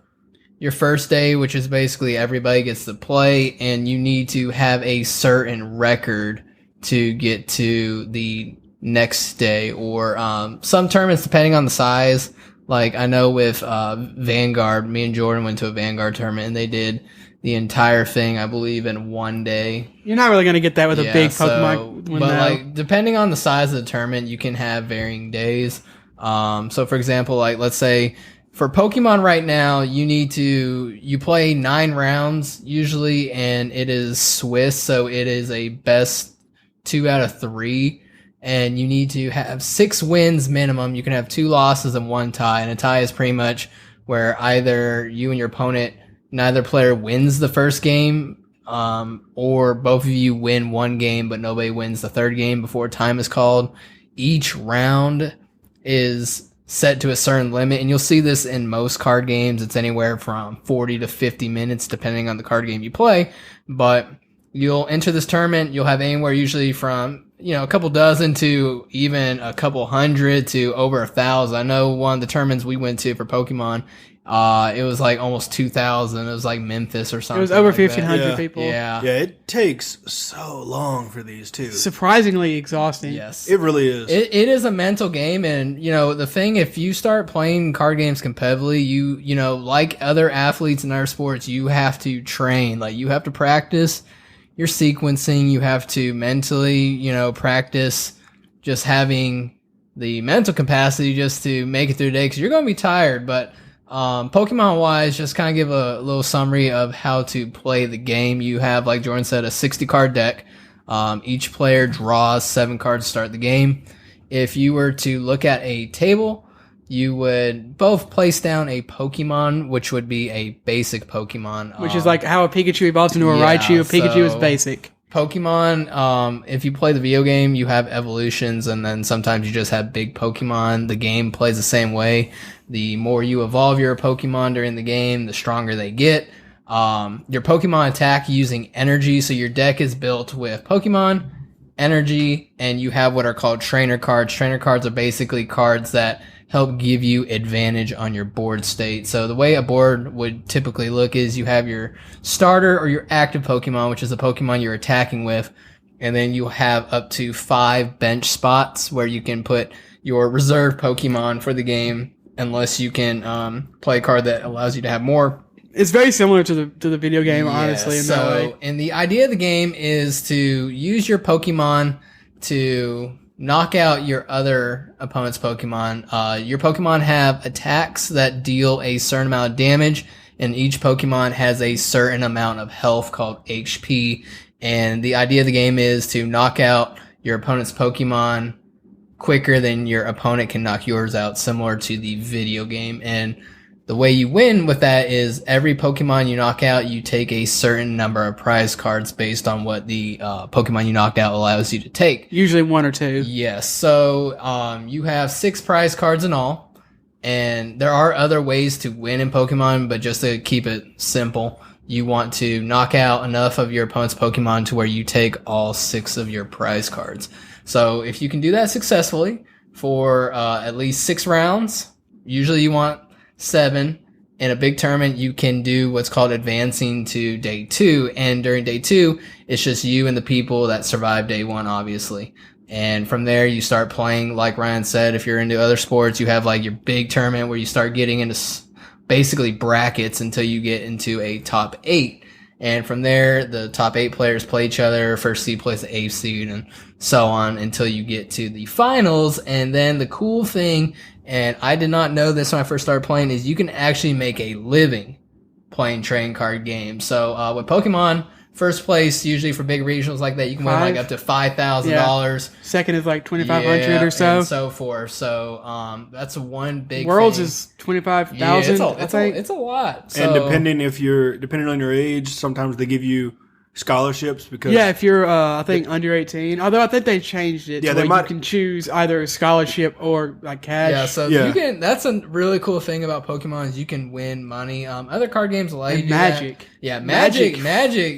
your first day, which is basically everybody gets to play, and you need to have a certain record to get to the next day, or some tournaments depending on the size. Like I know with Vanguard, me and Jordan went to a Vanguard tournament, and they did the entire thing, I believe, in one day. You're not really going to get that with a big Pokemon window. But like depending on the size of the tournament, you can have varying days. So for example, like let's say for Pokemon right now, you play 9 rounds usually, and it is Swiss, so it is a best 2 out of 3, and you need to have 6 wins minimum. You can have 2 losses and 1 tie, and a tie is pretty much where either you and your opponent, neither player wins the first game, or both of you win 1 game, but nobody wins the 3rd game before time is called. Each round is set to a certain limit, and you'll see this in most card games. It's anywhere from 40 to 50 minutes depending on the card game you play, but you'll enter this tournament, you'll have anywhere usually from a couple dozen to even a couple hundred to over 1,000. I know one of the tournaments we went to for Pokemon, it was like almost 2,000. It was like Memphis or something. It was over like 1,500 people. Yeah. Yeah, it takes so long for these too. Surprisingly exhausting. Yes. It really is. It is a mental game, and the thing, if you start playing card games competitively, you like other athletes in other sports, you have to train. Like you have to practice your sequencing, you have to mentally, practice just having the mental capacity just to make it through the day, because you're going to be tired. But Pokemon wise, just kind of give a little summary of how to play the game. You have, like Jordan said, a 60 card deck. Each player draws 7 cards to start the game. If you were to look at a table, you would both place down a Pokemon, which would be a basic Pokemon. Which is like how a Pikachu evolves into a Raichu. A Pikachu is basic. Pokemon, if you play the video game, you have evolutions, and then sometimes you just have big Pokemon. The game plays the same way. The more you evolve your Pokemon during the game, the stronger they get. Your Pokemon attack using energy, so your deck is built with Pokemon, energy, and you have what are called trainer cards. Trainer cards are basically cards that help give you advantage on your board state. So the way a board would typically look is you have your starter or your active Pokemon, which is the Pokemon you're attacking with, and then you have up to 5 bench spots where you can put your reserve Pokemon for the game, unless you can play a card that allows you to have more. It's very similar to the video game, honestly. In that way. And the idea of the game is to use your Pokemon to knock out your other opponent's Pokemon. Your Pokemon have attacks that deal a certain amount of damage, and each Pokemon has a certain amount of health called HP. And the idea of the game is to knock out your opponent's Pokemon quicker than your opponent can knock yours out, similar to the video game. And the way you win with that is every Pokemon you knock out, you take a certain number of prize cards based on what the Pokemon you knocked out allows you to take. Usually 1 or 2. Yes. So you have 6 prize cards in all. And there are other ways to win in Pokemon, but just to keep it simple, you want to knock out enough of your opponent's Pokemon to where you take all 6 of your prize cards. So if you can do that successfully for at least 6 rounds, usually you want 7. In a big tournament, you can do what's called advancing to day 2. And during day 2, it's just you and the people that survived day 1, obviously. And from there, you start playing, like Ryan said, if you're into other sports, you have like your big tournament where you start getting into basically brackets until you get into a top 8. And from there, the top 8 players play each other. First seed plays the 8th seed, and so on until you get to the finals. And then the cool thing, and I did not know this when I first started playing, is you can actually make a living playing trading card games. So with Pokemon, first place, usually for big regionals like that, you can win like up to $5,000. Yeah. Second is like 2,500 or so. And so forth. So that's one big Worlds thing. is 25,000. Yeah, it's a lot. So, and depending on your age, sometimes they give you scholarships because if you're I think under 18, although I think they changed it to where you can choose either a scholarship or like cash. You can. That's a really cool thing about Pokemon is you can win money. Other card games allow you to do Magic. That. Yeah, Magic.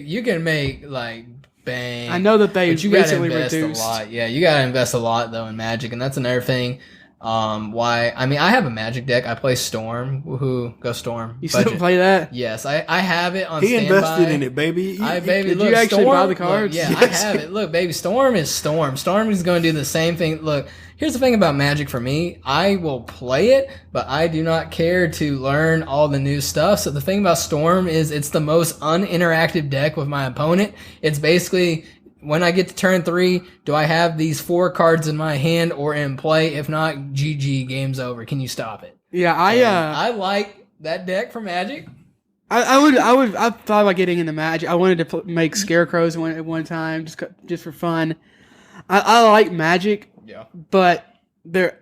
You can make like bang. I know that they but you recently gotta invest reduced a lot. Yeah, you gotta invest a lot though in Magic, and that's another thing. Why? I mean, I have a Magic deck. I play Storm. Woohoo! Go Storm. You still Budget. play that? Yes, I have it on He standby. invested in it, baby. Did Look, you actually Storm, buy the cards? Look, yeah, Yes. I have it. Look, baby, Storm is Storm. Storm is going to do the same thing. Look, here's the thing about Magic for me. I will play it, but I do not care to learn all the new stuff. So the thing about Storm is it's the most uninteractive deck with my opponent. It's basically, when I get to turn 3, do I have these 4 cards in my hand or in play? If not, GG, game's over. Can you stop it? Yeah, I like that deck for Magic. I thought about getting into Magic. I wanted to make scarecrows at one time, just for fun. I like Magic, Yeah. but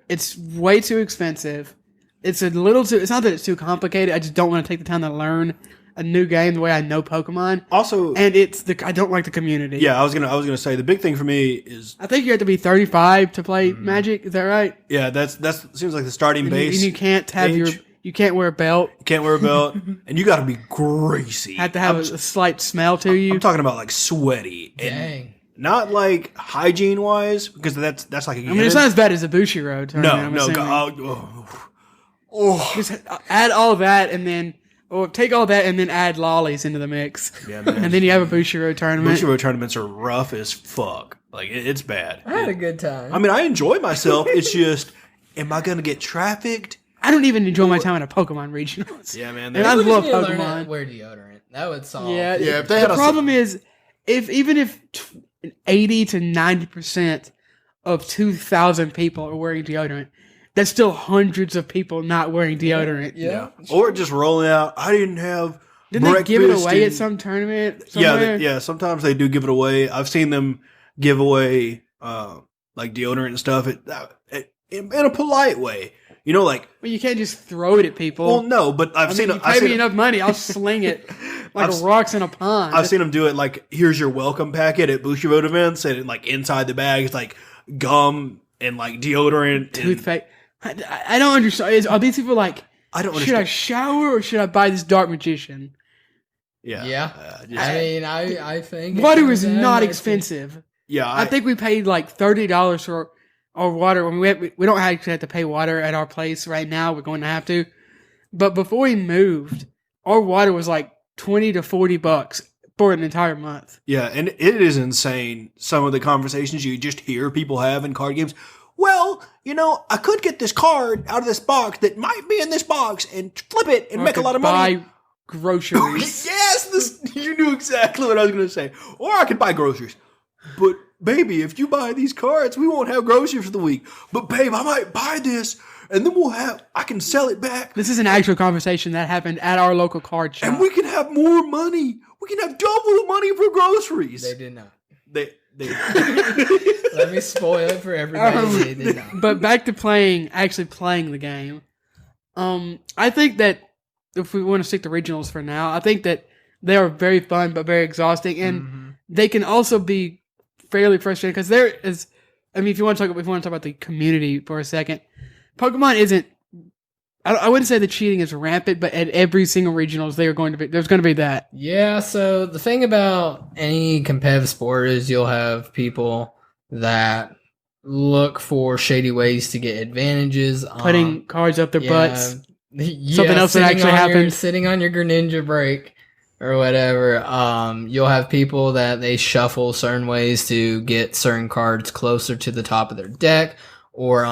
it's way too expensive. It's a little too. It's not that it's too complicated. I just don't want to take the time to learn a new game the way I know Pokemon. Also, And I don't like the community. yeah, I was gonna say the big thing for me is I think you have to be 35 to play Magic. Is that right? yeah, that's seems like the starting And you, base. and you can't have age. you can't wear a belt. You can't wear a belt, and you got to be greasy. Have to have a slight smell to you. I'm talking about like sweaty and Dang. not like hygiene wise, because that's like a I mean, it's not as bad as a Bushiroad tournament. no I'm no. assuming. Oh, Just add all that and then, or take all that and then add lollies into the mix. yeah, man. And then you have a Bushiroad tournament. Bushiroad tournaments are rough as fuck. Like it's bad. I had a good time. I mean, I enjoy myself. It's just, am I gonna get trafficked? I don't even enjoy my time at a Pokemon regionals. Yeah, man. And I We just love need to learn how Pokemon. to wear deodorant. That would solve. Yeah, Yeah, if they had the a- problem is, even if 80 to 90% of 2,000 people are wearing deodorant, that's still hundreds of people not wearing deodorant. Yeah. Or just rolling out. I didn't have. Didn't they give it breakfast away at and- some tournament? Yeah, Somewhere? yeah. Sometimes they do give it away. I've seen them give away like deodorant and stuff in a polite way. You know, like, Well, you can't just throw it at people. well, no, but I've I seen mean, them. you pay me enough money, I'll sling it like I've- rocks in a pond. I've seen them do it like, here's your welcome packet at Bushiroad events, and like inside the bag is like gum and like deodorant. And Toothpaste. I don't understand. Are these people like, I don't should I understand. shower or should I buy this Dark Magician? Yeah, Yeah. just- I mean, I think it Water comes is down not to- expensive. yeah. I think we paid like $30 for our water. When we don't actually have to pay water at our place right now. We're going to have to. But before we moved, our water was like $20 to $40 for an entire month. Yeah, and it is insane. Some of the conversations you just hear people have in card games. Well, you know, I could get this card out of this box that might be in this box and flip it and Or I make a could lot of money. Buy groceries. Yes, you knew exactly what I was going to say. Or I could buy groceries. But, baby, if you buy these cards, we won't have groceries for the week. But, babe, I might buy this, and then I can sell it back, This is an actual conversation that happened at our local card shop. and we can have more money. We can have double the money for groceries. They did not. They Let me spoil it for everybody. They did not. But back to actually playing the game. I think that if we want to stick to regionals for now, I think that they are very fun but very exhausting, and they can also be fairly frustrating because there is. I mean, if you want to talk about the community for a second, Pokemon isn't. I wouldn't say the cheating is rampant, but at every single regionals, there's going to be that. Yeah, so the thing about any competitive sport is you'll have people that look for shady ways to get advantages. Putting cards up their butts. Yeah, Something else that sitting actually on happened. Sitting on your Greninja break or whatever. You'll have people that they shuffle certain ways to get certain cards closer to the top of their deck. Or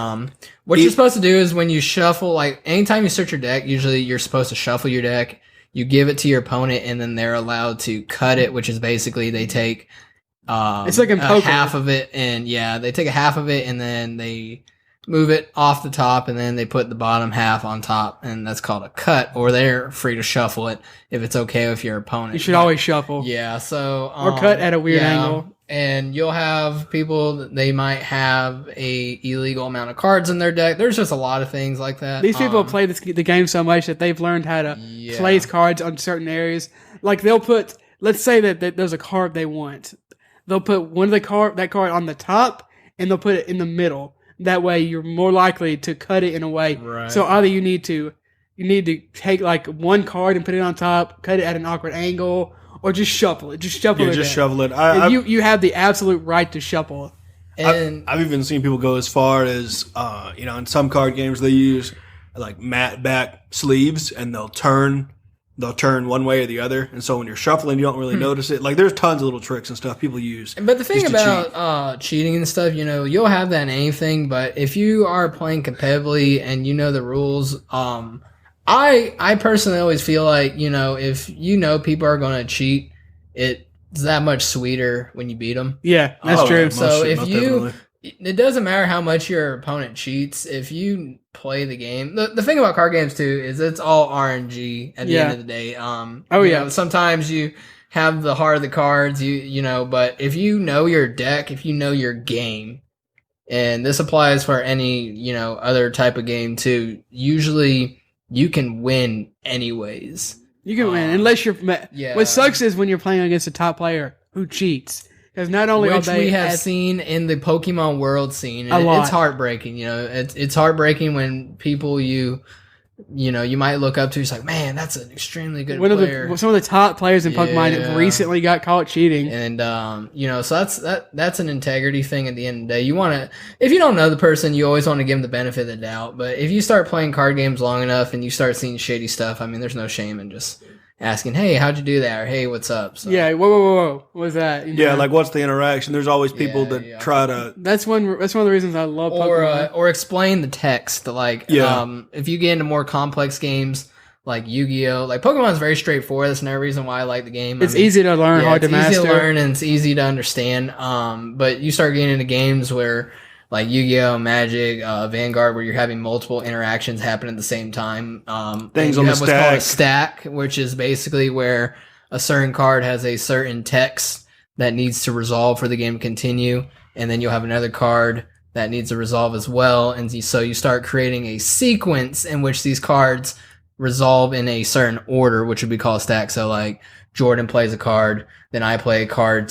what you're supposed to do is when you shuffle, like anytime you search your deck, usually you're supposed to shuffle your deck. You give it to your opponent, and then they're allowed to cut it, which is basically they take It's like in a poker. half of it, and yeah, they take a half of it, and then they move it off the top, and then they put the bottom half on top, and that's called a cut. Or they're free to shuffle it if it's okay with your opponent. You should always shuffle. Yeah, so Or cut at a weird angle. And you'll have people that they might have a illegal amount of cards in their deck. There's just a lot of things like that. These people play the game so much that they've learned how to Yeah. place cards on certain areas. Like they'll put, let's say that there's a card they want. They'll put that card on the top, and they'll put it in the middle. That way, you're more likely to cut it in a way. Right. So either you need to take like one card and put it on top, cut it at an awkward angle, or just shuffle it. Just shuffle it. just in. shovel it. And you have the absolute right to shuffle. And I've even seen people go as far as, in some card games they use like matte back sleeves, and they'll turn one way or the other, and so when you're shuffling, you don't really notice it. Like there's tons of little tricks and stuff people use. But the thing just to cheat. about cheating and stuff, you'll have that in anything. But if you are playing competitively and you know the rules, I personally always feel like if people are going to cheat, it's that much sweeter when you beat them. Yeah, that's true. Yeah, So if most you, definitely. it doesn't matter how much your opponent cheats. If you play the game, the thing about card games too is it's all RNG at the end of the day. Sometimes you have the heart of the cards, but if you know your deck, if you know your game, and this applies for any other type of game too. Usually, you can win anyways. You can win unless you're. Yeah. What sucks is when you're playing against a top player who cheats. Because not only Which are they we have seen in the Pokemon World scene. A lot. It's heartbreaking. It's heartbreaking when people you might look up to. It's like, man, that's an extremely good player. some of the top players in Pokemon have recently got caught cheating. And so that's an integrity thing. At the end of the day, you want to. If you don't know the person, you always want to give them the benefit of the doubt. But if you start playing card games long enough and you start seeing shady stuff, I mean, there's no shame in just asking, hey, how'd you do that? Or hey, what's up? So, Yeah, whoa. What was that? Yeah, like what's the interaction? There's always people that try to. That's one of the reasons I love Pokemon. or explain the text. Like, if you get into more complex games like Yu-Gi-Oh, like Pokemon's very straightforward. That's another reason why I like the game. It's easy to learn, hard to master. It's easy to learn and it's easy to understand. But you start getting into games where like Yu-Gi-Oh, Magic, Vanguard, where you're having multiple interactions happen at the same time. Things you on the have what's called a stack, which is basically where a certain card has a certain text that needs to resolve for the game to continue, and then you'll have another card that needs to resolve as well. And so you start creating a sequence in which these cards resolve in a certain order, which would be called a stack. So like Jordan plays a card, then I play a card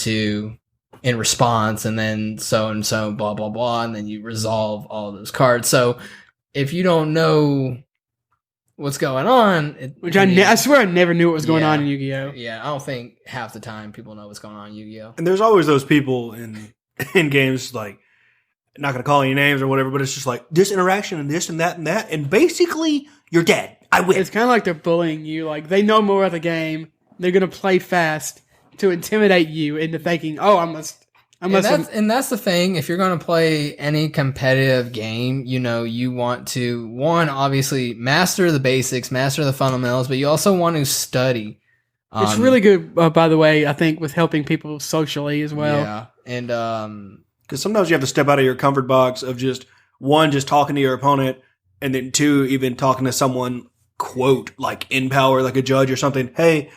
in response, and then so and so, blah blah blah, and then you resolve all those cards. So if you don't know what's going on, I swear I never knew what was going on in Yu-Gi-Oh. Yeah, I don't think half the time people know what's going on in Yu-Gi-Oh. And there's always those people in games, like, not going to call any names or whatever, but it's just like this interaction and this and that, and basically you're dead. I win. It's kind of like they're bullying you. Like they know more of the game. They're going to play fast to intimidate you into thinking, "Oh, I must." And that's the thing. If you're going to play any competitive game, you want to obviously master the basics, master the fundamentals, but you also want to study. It's really good, by the way. I think with helping people socially as well. Yeah, and because sometimes you have to step out of your comfort box of just talking to your opponent, and then two, even talking to someone, quote, like in power, like a judge or something. Hey,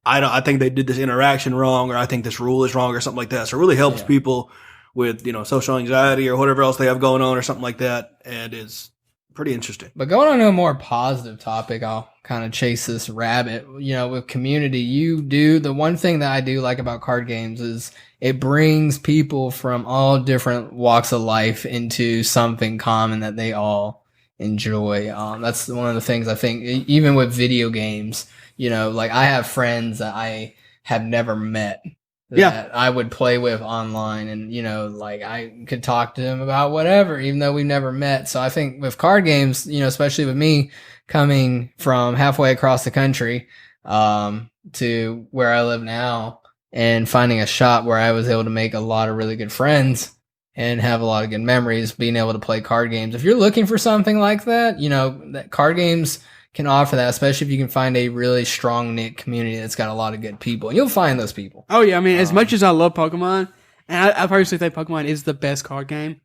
I think they did this interaction wrong, or I think this rule is wrong, or something like that. So it really helps people with, social anxiety or whatever else they have going on or something like that. And it's pretty interesting. But going on to a more positive topic, I'll kind of chase this rabbit. With community, the one thing that I do like about card games is it brings people from all different walks of life into something common that they all enjoy. That's one of the things I think, even with video games, like I have friends that I have never met that I would play with online, and like I could talk to them about whatever, even though we've never met. So I think with card games, especially with me coming from halfway across the country to where I live now, and finding a shop where I was able to make a lot of really good friends and have a lot of good memories being able to play card games. If you're looking for something like that, that card games can offer that, especially if you can find a really strong knit community that's got a lot of good people. You'll find those people. Oh yeah, I mean, as much as I love Pokemon, and I personally think Pokemon is the best card game.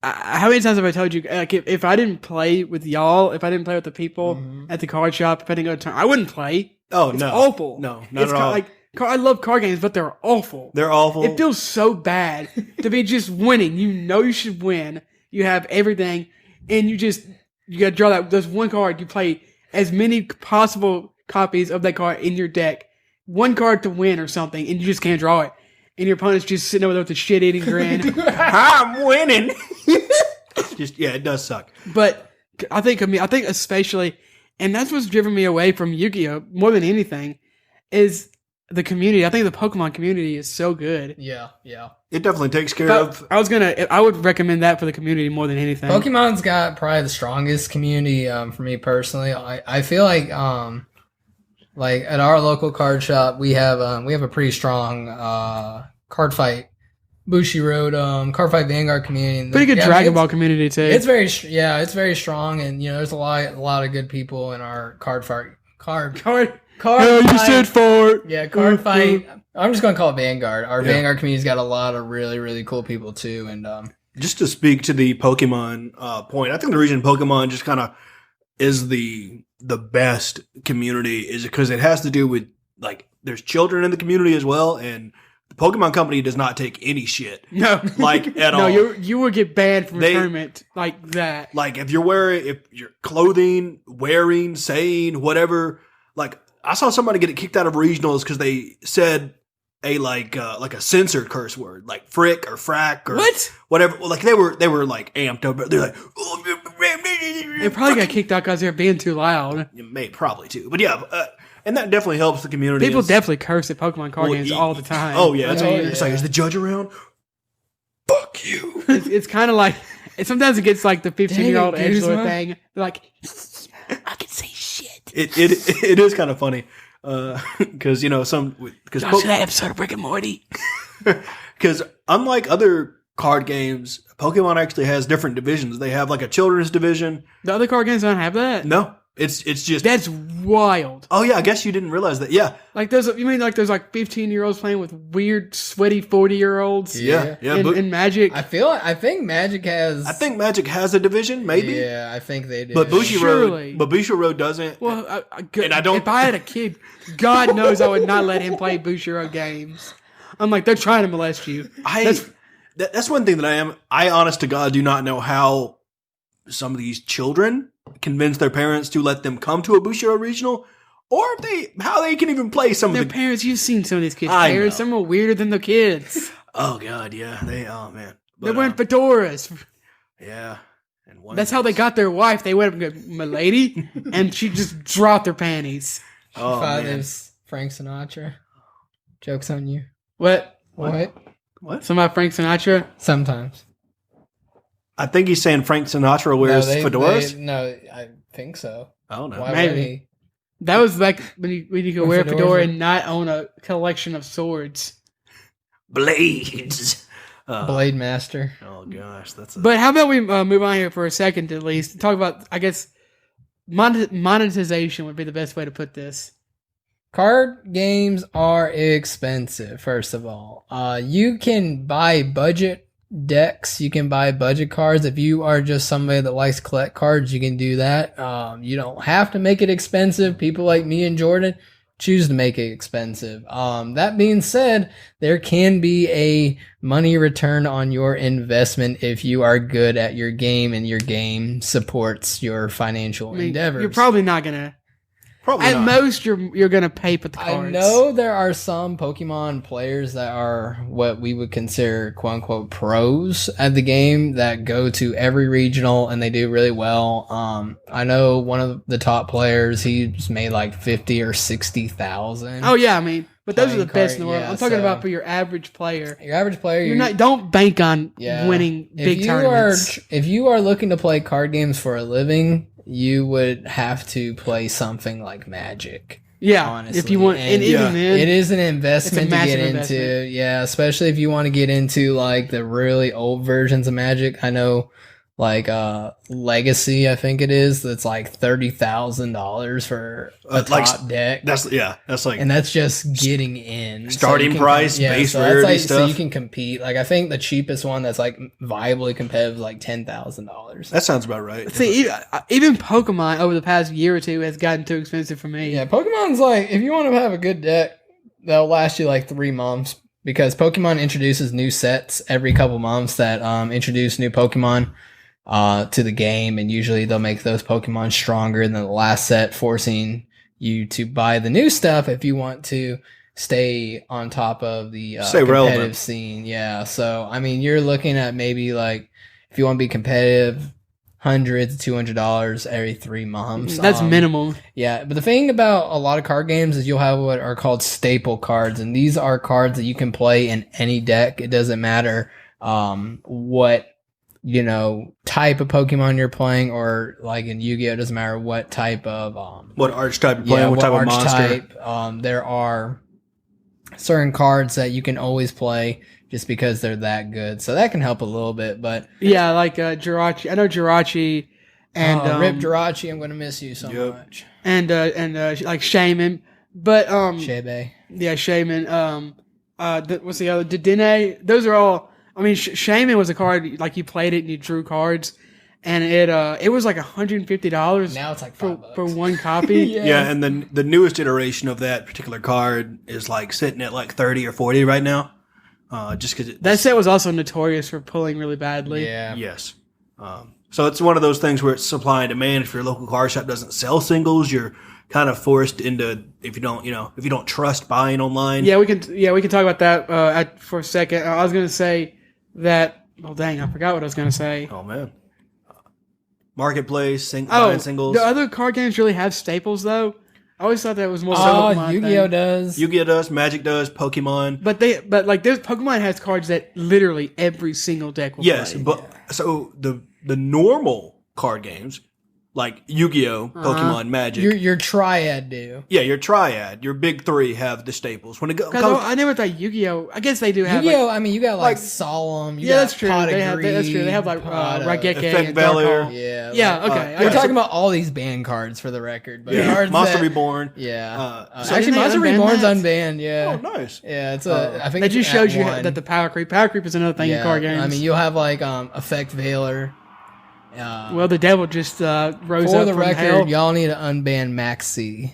How many times have I told you, like, if I didn't play with y'all, if I didn't play with the people at the card shop, if I didn't go to tournament, I wouldn't play. Oh, it's no. awful. No, not at all. I love card games, but they're awful. They're awful. It feels so bad to be just winning. You should win. You have everything, and you got to draw those one card. You play as many possible copies of that card in your deck, one card to win or something, and you just can't draw it. And your opponent's just sitting over there with a shit-eating grin. I'm winning. It does suck. But I think especially, and that's what's driven me away from Yu-Gi-Oh! More than anything, is the community. I think the Pokemon community is so good. Yeah, yeah. It definitely takes care But of. I would recommend that for the community more than anything. Pokemon's got probably the strongest community for me personally. I feel like at our local card shop we have a pretty strong card fight Bushiroad card fight Vanguard community. And Pretty good yeah, Dragon Ball community too. It's it's very strong, and there's a lot of good people in our card fight. Yeah, you said for Yeah, card fight. I'm just gonna call it Vanguard. Our Vanguard community's got a lot of really, really cool people too. And Just to speak to the Pokemon point, I think the reason Pokemon just kind of is the best community is because it has to do with like there's children in the community as well, and the Pokemon company does not take any shit. No, like at all. No, you will get banned from a tournament like that. Like if you're clothing, wearing, saying whatever. Like I saw somebody get kicked out of regionals because they said a like a censored curse word, like frick or frack or What? whatever. Like they were like amped up. They're like, They probably got kicked out because they're being too loud. May probably too, but yeah, and that definitely helps the community. People definitely curse at Pokemon card games all the time. Oh yeah, That's it's, what you- it's like, is the judge around? Fuck you. it's kind of like sometimes it gets like the 15-year-old Dang it, edgelord Guzma. thing. They're like, I can say shit. It is kind of funny because Watch that episode of Rick and Morty. because unlike other card games, Pokemon actually has different divisions. They have like a children's division. The other card games don't have that. No, it's just That's wild. Oh yeah, I guess you didn't realize that. Yeah, Like there's 15-year-olds playing with weird, sweaty 40-year-olds. yeah. In Magic. I think Magic has. I think Magic has a division, maybe. Yeah, I think they do. But Surely. Bushiroad doesn't. Well, And I don't- if I had a kid, God knows I would not let him play Bushiroad games. I'm like, they're trying to molest you. That's one thing that I honest to God do not know how some of these children convince their parents to let them come to a Bushiroad regional, or how they can even play some Their of the. parents, you've seen some of these kids' I parents. know. Some are weirder than the kids. Oh God, yeah, oh man, They're wearing fedoras. yeah, and one That's how they got their wife. They went up and go, my lady, and she just dropped her panties. Oh man, Father's Frank Sinatra. Joke's on you. What? what? Somebody Frank Sinatra? Sometimes. I think he's saying Frank Sinatra wears fedoras. No, I think so. I don't know. Why Maybe. would he? That was like when you could wear a fedoras fedora are- and not own a collection of swords. Blades. Blade Master. Oh gosh, that's. But how about we move on here for a second at least? Talk about, I guess, monetization would be the best way to put this. Card games are expensive, first of all. You can buy budget decks, you can buy budget cards. If you are just somebody that likes to collect cards, you can do that. You don't have to make it expensive. People like me and Jordan choose to make it expensive. That being said, there can be a money return on your investment if you are good at your game and your game supports your financial I mean, endeavors. you're probably not gonna. Probably At not. most, you're gonna pay for the cards. I know there are some Pokemon players that are what we would consider quote unquote pros at the game that go to every regional and they do really well. I know one of the top players, he's made like 50 or 60,000. Oh yeah, I mean, but those are the Playing best in card, the world. yeah, I'm talking so- about for your average player. Your average player, You're not. Don't bank on Yeah. winning big if you tournaments. if you are looking to play card games for a living, you would have to play something like Magic. Yeah, honestly. if you want, and And even yeah, then, It is an investment to massive get into. investment. Yeah, especially if you want to get into like the really old versions of Magic. I know like Legacy, I think it is, that's like $30,000 for a Like, top deck. That's like And that's just getting in. Starting you can price, base so that's rarity So stuff. you can compete. Like I think the cheapest one that's like viably competitive is like $10,000. that sounds about right. see, even Pokemon over the past year or two has gotten too expensive for me. Yeah, Pokemon's like, if you want to have a good deck, that'll last you like 3 months because Pokemon introduces new sets every couple months that introduce new Pokemon to the game, and usually they'll make those Pokemon stronger than the last set, forcing you to buy the new stuff if you want to stay on top of the Stay competitive relevant. scene. Yeah, so I mean, you're looking at maybe like if you want to be competitive, $100 to $200 every 3 months. That's minimum. Yeah, but the thing about a lot of card games is you'll have what are called staple cards, and these are cards that you can play in any deck. It doesn't matter what type of Pokemon you're playing, or like in Yu-Gi-Oh, it doesn't matter what type of what archetype you're playing, what type of monster. There are certain cards that you can always play just because they're that good, so that can help a little bit. But yeah, like Jirachi. I know Jirachi and Rip Jirachi. I'm gonna miss you so much. And like Shaman, but Shebe. Yeah, Shaman. What's the other? Dedenne. Those are all. I mean, Shaman was a card like you played it and you drew cards, and it was like $150. Now it's like for one copy. Yeah, and then the newest iteration of that particular card is like sitting at like 30 or 40 right now. Just because that set was also notorious for pulling really badly. Yeah. Yes. So it's one of those things where it's supply and demand. If your local card shop doesn't sell singles, you're kind of forced into if you don't trust buying online. Yeah, we can talk about that for a second. I was gonna say that. Oh dang, I forgot what I was gonna say. Oh man. Marketplace, buying singles. Do other card games really have staples though? I always thought that was more. Yu-Gi-Oh does. Yu-Gi-Oh does. Magic does. Pokemon. But there's Pokemon has cards that literally every single deck will play. But so the normal card games like Yu-Gi-Oh, Pokemon, Magic. Your Triad do. Yeah, your Triad, your big three have the staples. When it goes, I never thought Yu-Gi-Oh. I guess they do have Yu-Gi-Oh. I mean, you got like Solemn. You got that's true. Pot of That's true. They have like Raigeki Effect and Dark Valor. Hole. Yeah. Okay. We're talking about all these banned cards for the record. But cards Monster that, Reborn. Yeah. So actually, Monster Reborn's that? unbanned. Yeah. Oh, nice. Yeah, it's I think that just shows you one. that the Power Creep is another thing in card games. I mean, you'll have like Effect Valor. Well, the devil just rose up for the from record, hell. y'all need to unban Maxi.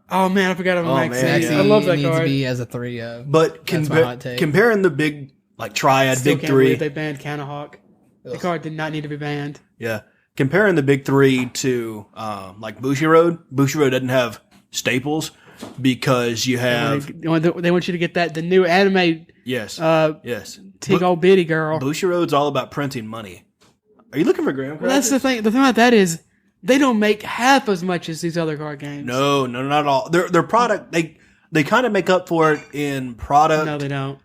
Oh man, I forgot about Maxi. man, Maxi yeah. I love that needs card. to be as a 3-0. But That's my hot take. comparing the big like Triad, Still big can't three. believe they banned Counterhawk. The card did not need to be banned. Yeah. Comparing the big three to like Bushiroad. Bushiroad doesn't have staples because you have They want you to get the new anime yes. Tig old bitty girl. Bushiroad's all about printing money. Are you looking for graham crackers? That's the thing. The thing about that is they don't make half as much as these other card games. No, not at all. Their product they kind of make up for it in product. No, they don't.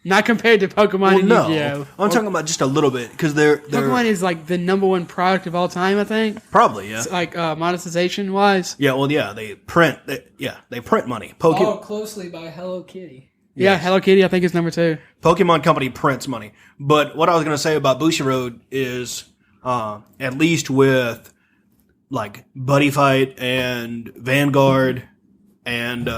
Not compared to Pokemon and Yu-Gi-Oh. I'm talking about just a little bit because they're Pokemon is like the number one product of all time. I think probably it's like monetization wise. Yeah, well, yeah, they print money. Followed closely by Hello Kitty. Yeah, Hello Kitty I think is number 2. Pokemon Company prints money. But what I was going to say about Bushiroad is at least with like Buddy Fight and Vanguard and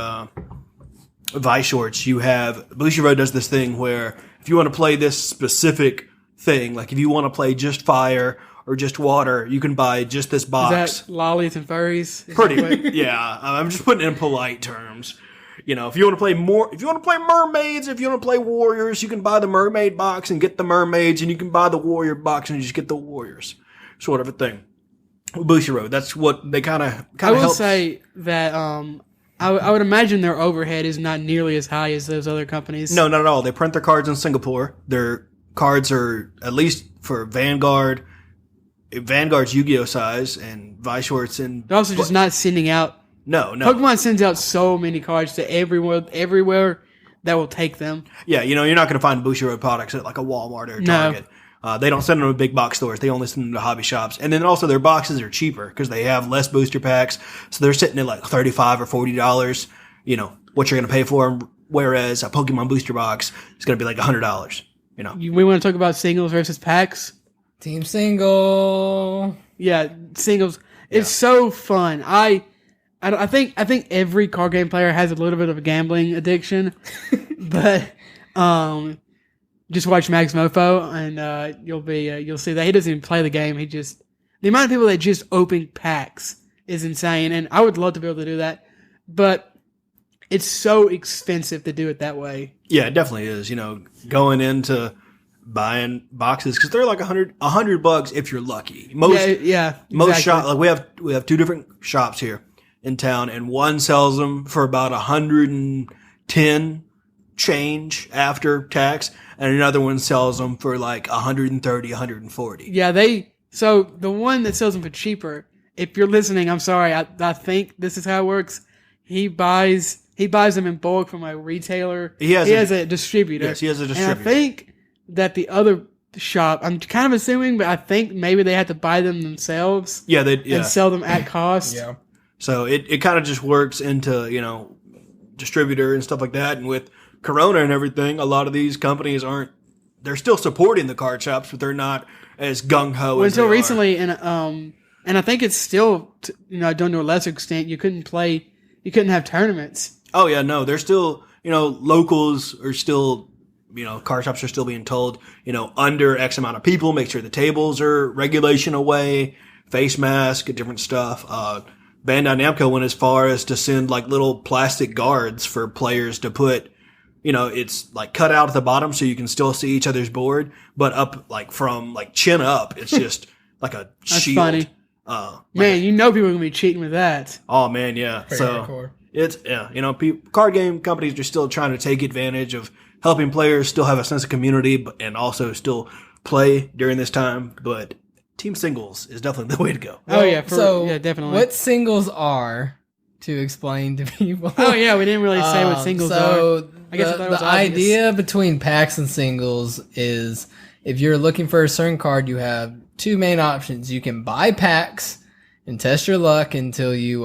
Vice Shorts, you have Bushiroad does this thing where if you want to play this specific thing, like if you want to play just fire or just water, you can buy just this box. Is that lollies and furries? Pretty, yeah. I'm just putting it in polite terms. You know, if you want to play mermaids, if you want to play warriors, you can buy the mermaid box and get the mermaids, and you can buy the warrior box and just get the warriors, sort of a thing. Bushiroad, that's what they kind of. I will say that I would imagine their overhead is not nearly as high as those other companies. No, not at all. They print their cards in Singapore. Their cards are, at least for Vanguard's Yu-Gi-Oh size, and Vice Shorts and. They're also just not sending out. No. Pokemon sends out so many cards to everywhere that will take them. Yeah, you're not going to find Bushiroad products at like a Walmart or a Target. They don't send them to big box stores. They only send them to hobby shops. And then also their boxes are cheaper because they have less booster packs. So they're sitting at like $35 or $40, what you're going to pay for them. Whereas a Pokemon booster box is going to be like $100, We want to talk about singles versus packs. Team single. Yeah, singles. It's so fun. I think every card game player has a little bit of a gambling addiction, but just watch Max Mofo and you'll see that he doesn't even play the game. The amount of people that just open packs is insane, and I would love to be able to do that, but it's so expensive to do it that way. Yeah, it definitely is. Going into buying boxes because they're like $100 if you're lucky. Most exactly. shops, like we have 2 different shops here in town, and one sells them for about 110 change after tax, and another one sells them for like 130, 140. Yeah, they So the one that sells them for cheaper, if you're listening, I'm sorry. I think this is how it works. He buys them in bulk from a retailer. He has a distributor. Yes, he has a distributor. And I think that the other shop, I'm kind of assuming, but I think maybe they had to buy them themselves. Yeah, and sell them at cost. Yeah. So it kind of just works into, distributor and stuff like that. And with Corona and everything, a lot of these companies they're still supporting the card shops, but they're not as gung-ho as until they recently, and I think it's still, done to a lesser extent, you couldn't have tournaments. Oh, yeah, no, they're still, locals are still, card shops are still being told, under X amount of people, make sure the tables are regulation away, face mask, different stuff. Bandai Namco went as far as to send like little plastic guards for players to put, it's like cut out at the bottom so you can still see each other's board, but up like from like chin up, it's just like a That's shield. funny. Man, people are going to be cheating with that. Oh man, yeah. Pretty hardcore. It's, card game companies are still trying to take advantage of helping players still have a sense of community and also still play during this time. But team singles is definitely the way to go. Definitely. What singles are, to explain to people? Oh yeah, we didn't really say what singles are. So I guess the idea between packs and singles is if you're looking for a certain card, you have two main options. You can buy packs and test your luck until you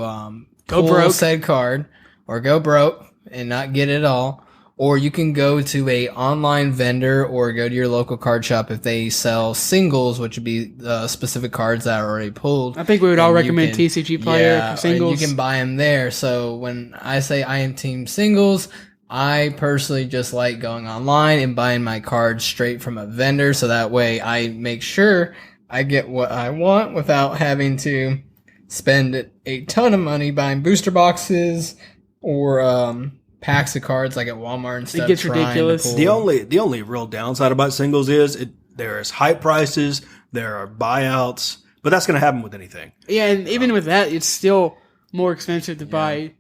Go pull broke. said card, or go broke and not get it all. Or you can go to a online vendor or go to your local card shop if they sell singles, which would be specific cards that are already pulled. I think we would all And recommend TCG Player for singles. And you can buy them there. So when I say I am team singles, I personally just like going online and buying my cards straight from a vendor. So that way I make sure I get what I want without having to spend a ton of money buying booster boxes or packs of cards like at Walmart and stuff. It gets ridiculous. The only real downside about singles is there's high prices, there are buyouts, but that's going to happen with anything. Yeah, and even with that, it's still more expensive to buy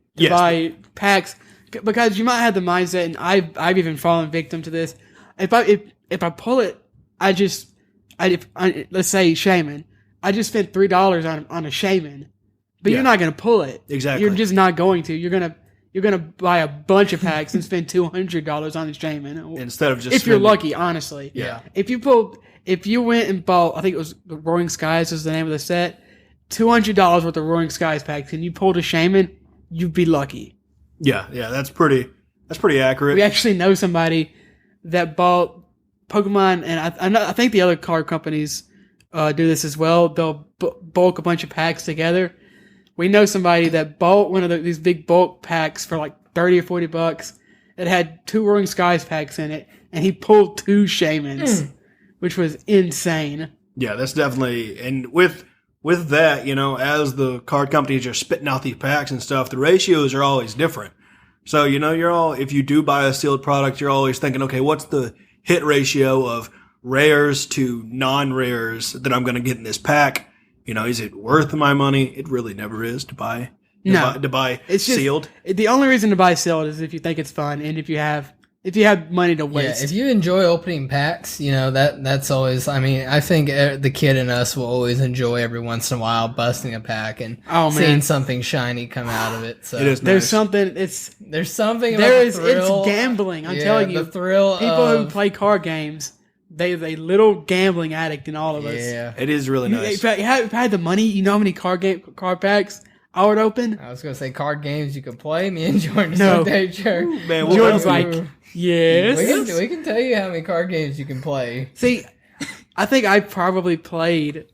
packs because you might have the mindset, and I've even fallen victim to this. If I pull it, let's say Shaman, I just spent $3 on a Shaman, but you're not going to pull it. Exactly. You're just not going to. You're gonna buy a bunch of packs and spend $200 on a Shaman instead of just if you're lucky. Honestly, Yeah. If you went and bought, I think it was the Roaring Skies was the name of the set, $200 worth of Roaring Skies packs, and you pulled a Shaman, you'd be lucky. Yeah, that's pretty accurate. We actually know somebody that bought Pokemon, and I think the other card companies do this as well. They'll bulk a bunch of packs together. We know somebody that bought one of these big bulk packs for like $30 or $40 that had 2 Roaring Skies packs in it, and he pulled 2 Shamans, which was insane. Yeah, that's definitely, and with that, as the card companies are spitting out these packs and stuff, the ratios are always different. So, if you do buy a sealed product, you're always thinking, okay, what's the hit ratio of rares to non-rares that I'm going to get in this pack? Is it worth my money? It really never is to buy. To buy it's just, sealed. The only reason to buy sealed is if you think it's fun and if you have money to waste. Yeah, if you enjoy opening packs, that's always. I mean, I think the kid in us will always enjoy every once in a while busting a pack and seeing something shiny come out of it. So it is there's nice. something. There's something. It's gambling. I'm telling you, the thrill. People who play card games. They're a little gambling addict in all of us. Yeah, it is really nice. If I had the money, you know how many card packs I would open? I was going to say card games you could play. Me and Jordan No. sure. Man, Jordan's like, yes. We can tell you how many card games you can play. See, I think I probably played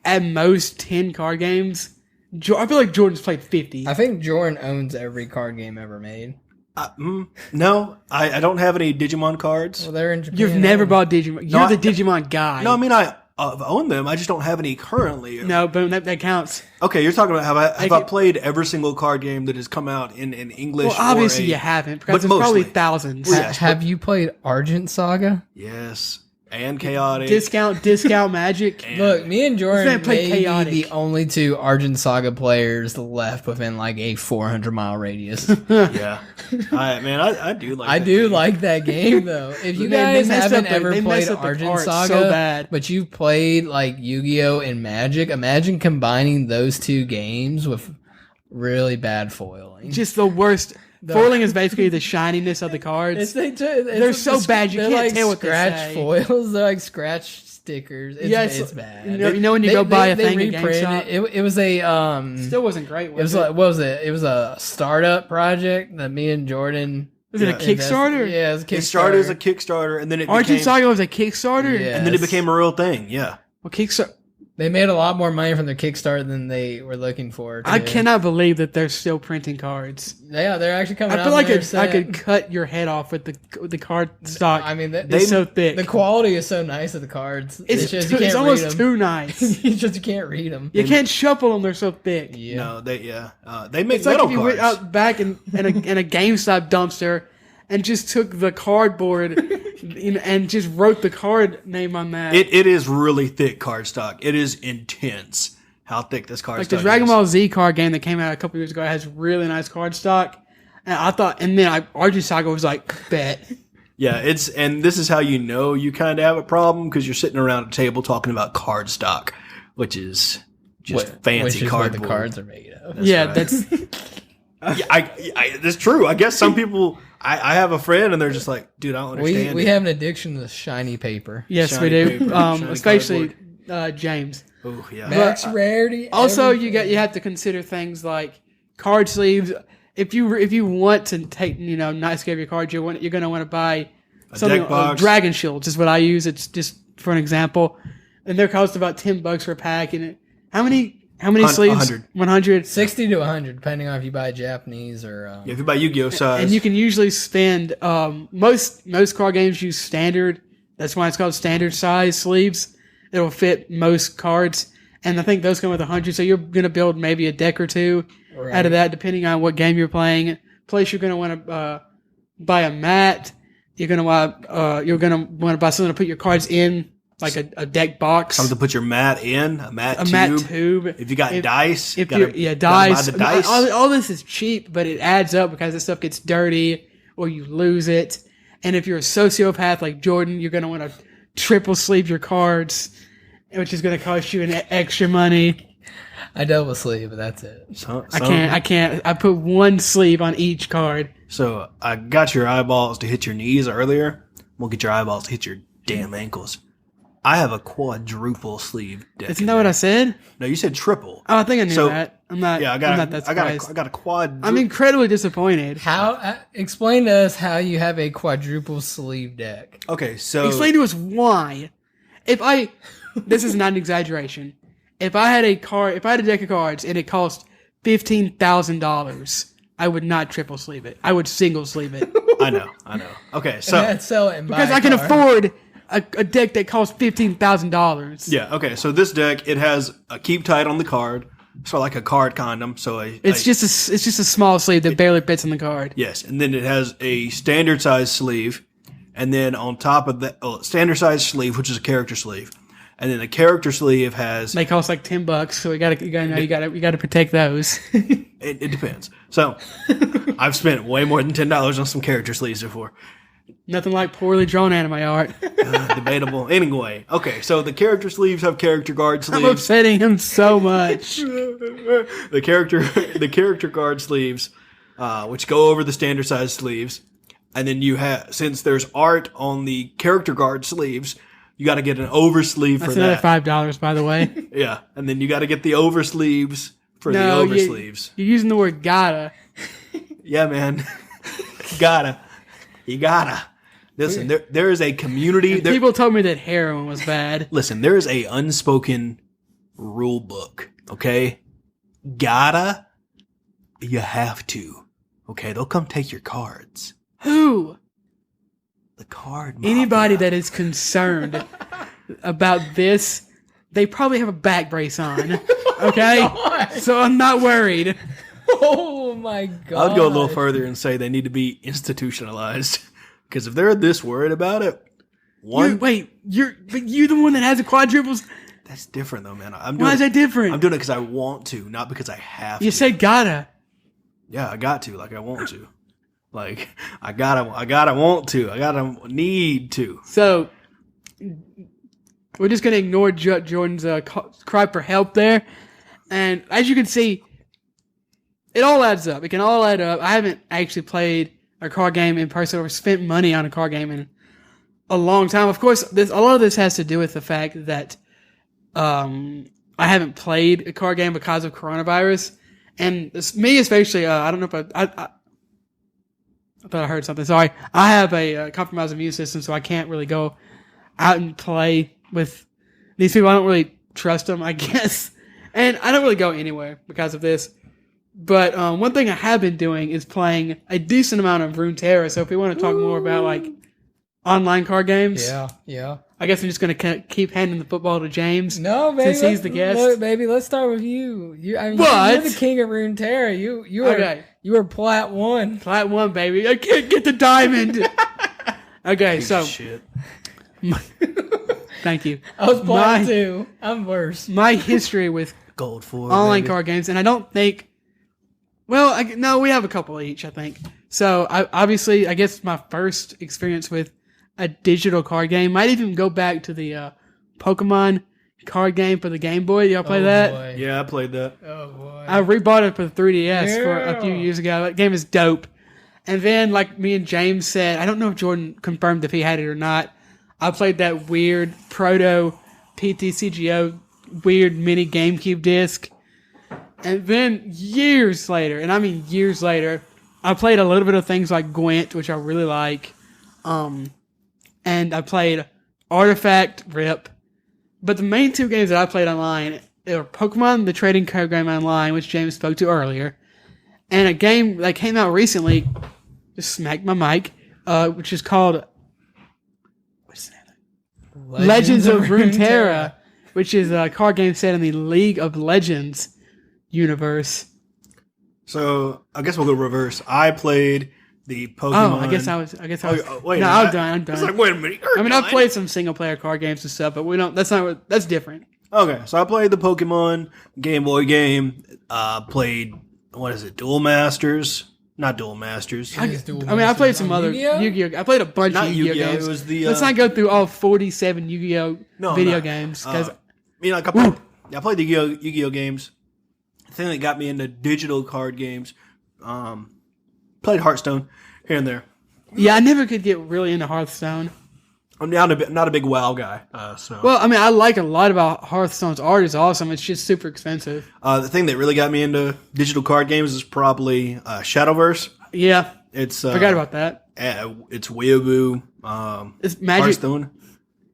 at most 10 card games. I feel like Jordan's played 50. I think Jordan owns every card game ever made. No, I don't have any Digimon cards. Well, they're in Japan. You've never bought Digimon. You're the Digimon guy. No, I mean I've owned them. I just don't have any currently. No, but that counts. Okay, you're talking about have I played every single card game that has come out in English? Well, obviously you haven't because but there's probably mostly. thousands. Well, yes, Have you played Argent Saga? Yes. and Chaotic. Discount Magic. And- Look, me and This Jordan man played may be Chaotic. the only two Argent Saga players left within like a 400-mile radius. Yeah, I do like. I that do game. like that game though. If you Man, guys they messed haven't up the- ever they played messed up the Argent art Saga, so bad. but you've played like Yu-Gi-Oh and Magic, imagine combining those two games with really bad foiling. Just the worst. Foiling is basically the shininess of the cards. They're so bad you they're can't like tell what they scratch say. foils. They're like scratch stickers. It's bad. You know when you go buy a thing at reprinted GameStop? it was a Still wasn't great. it was like what was it? It was a startup project that me and Jordan Was it a Kickstarter? Yeah, it was a Kickstarter. It started as a Kickstarter, and then it Argent became, Saga was a Kickstarter. Yeah. and then it became a real thing. Yeah, Well, Kickstarter. They made a lot more money from their Kickstarter than they were looking for. I too. cannot believe that they're still printing cards. Yeah, they're actually coming I out. feel like with their I set. could cut your head off with the card stock. I mean, It's so thick. The quality is so nice of the cards. It's, just too- you can't it's almost read them. too nice. You just can't read them. You can't shuffle them; they're so thick. Yeah. no, they make It's like metal if you cards. went out back in a GameStop dumpster and just took the cardboard and just wrote the card name on that. It is really thick card stock. It is intense how thick this card Like stock the Dragon is. Ball Z card game that came out a couple years ago has really nice card stock. And I thought, and then Argent Saga was like, bet. Yeah, and this is how you know you kind of have a problem because you're sitting around a table talking about card stock, which is just Which fancy is cardboard. what the cards are made of. Yeah, right. that's Yeah, that's true. I guess some people. I have a friend and they're just like, dude, I don't understand. We it. have an addiction to shiny paper. yes, we Shiny do. paper, shiny Especially James. Oh yeah. Max rarity. Also, everything. you have to consider things like card sleeves. If you want to take nice care of your cards, you're going to want to buy something. deck box. Dragon Shields is what I use. It's just for an example, and they're cost about $10 for a pack. And how many sleeves? 100. 100. 60 to 100, depending on if you buy Japanese or. Yeah, if you buy Yu-Gi-Oh size, And you can usually spend most card games use standard. That's why it's called standard size sleeves. It'll fit most cards, and I think those come with 100. So you're going to build maybe a deck or two Right. out of that, depending on what game you're playing. Plus, you're going to want to buy a mat. You're going to want to buy something to put your cards in, like a deck box, something to put your mat in, a mat a tube. mat tube. If you got dice, If gotta, you're gotta buy dice, the dice. all this is cheap, but it adds up because this stuff gets dirty or you lose it. And if you're a sociopath like Jordan, you're going to want to triple sleeve your cards, which is going to cost you an extra money. I double sleeve, but that's it. I can't. I put one sleeve on each card. So I got your eyeballs to hit your knees earlier. We'll get your eyeballs to hit your damn ankles. I have a quadruple sleeve deck. Isn't that what I said? No, you said triple. Oh, I think I knew So, that. I'm not. Yeah, I'm not that surprised. I got a quad. I'm incredibly disappointed. How? Explain to us how you have a quadruple sleeve deck. Okay, so Explain to us why. This is not an exaggeration. If I had a deck of cards and it cost $15,000, I would not triple sleeve it. I would single sleeve it I know. Okay, So, so and sell it and buy because a I can card. afford a deck that costs $15,000. yeah, okay, so this deck it has a keep tight on the card, so like a card condom. So It's just a small sleeve that barely fits on the card. yes, and then it has a standard size sleeve, and then on top of that, standard size sleeve, which is a character sleeve, and then the character sleeve has They cost like $10, so you gotta protect those. it depends. So I've spent way more than $10 on some character sleeves before. Nothing like poorly drawn anime art. Debatable. Anyway, okay, so the character sleeves have character guard I'm sleeves. upsetting him so much. the character guard sleeves, which go over the standard size sleeves, and then you have, since there's art on the character guard sleeves, you got to get an oversleeve That's for another that. $5, by the way. Yeah, and then you got to get the oversleeves for the No, oversleeves. you're using the word gotta. Yeah, man, you gotta. Listen, there is a community. There, People told me that heroin was bad. listen, there is a unspoken rule book. Okay, you have to. Okay, they'll come take your cards. Who? The card. Anybody mafia. that is concerned about this, they probably have a back brace on. Okay? So I'm not worried. Oh my god! I'd go a little further and say they need to be institutionalized. Because if they're this worried about it, One. You're the one that has the quadruples. That's different though, man. Why is that different? I'm doing it because I want to, not because I have to. You said gotta. Yeah, I got to. Like I want to. Like I gotta want to. I gotta need to. So we're just gonna ignore Jordan's cry for help there, and as you can see, it all adds up. It can all add up. I haven't actually played a card game in person or spent money on a card game in a long time. Of course, a lot of this has to do with the fact that I haven't played a card game because of coronavirus, and me especially. I don't know if I thought I heard something. Sorry. I have a compromised immune system, so I can't really go out and play with these people. I don't really trust them, I guess. And I don't really go anywhere because of this. But one thing I have been doing is playing a decent amount of Runeterra. So if we want to talk more about like online card games, Yeah. I guess I'm just going to keep handing the football to James. No, baby. Since he's the guest. Look, baby, let's start with you. You're the king of Runeterra. You were plat 1. Plat 1, baby. I can't get the diamond. Okay, Piece so of shit. thank you. I was plat 2. I'm worse. My history with Gold 4. online baby. card games, and I don't think. Well, no, we have a couple each, I think. So, obviously, I guess my first experience with a digital card game might even go back to the Pokemon card game for the Game Boy. Y'all play that? Boy. Yeah, I played that. Oh boy. I rebought it for the 3DS for a few Yeah. years ago. That game is dope. And then, like me and James said, I don't know if Jordan confirmed if he had it or not. I played that weird proto PTCGO weird mini GameCube disc. And then years later, and I mean years later, I played a little bit of things like Gwent, which I really like. And I played Artifact, RIP. But the main two games that I played online are Pokemon, the trading card game online, which James spoke to earlier, and a game that came out recently, just smacked my mic, which is called what's the name? Legends of Runeterra, which is a card game set in the League of Legends universe. So I guess we'll go reverse. I played the Pokemon. Oh, I guess I was. Wait, no, I'm done. I'm It's done. like, wait a minute. I mean, I've played some single player card games and stuff, but we don't. That's different. Okay, so I played the Pokemon Game Boy game. Played Duel Masters? Not Duel Masters. I played some other Yu-Gi-Oh. I played a bunch Not of Yu-Gi-Oh Yu-Gi-Oh, games. it was the, Let's not go through all 47 Yu-Gi-Oh No, video no. games because Like I played the Yu-Gi-Oh games. The thing that got me into digital card games. Played Hearthstone here and there. I never could get really into Hearthstone. I'm not a big WoW guy. So Well, I mean, I like a lot about Hearthstone's art is awesome. It's just super expensive. the thing that really got me into digital card games is probably Shadowverse. Yeah, It's forgot about that. It's Weeaboo. It's Magic. Hearthstone,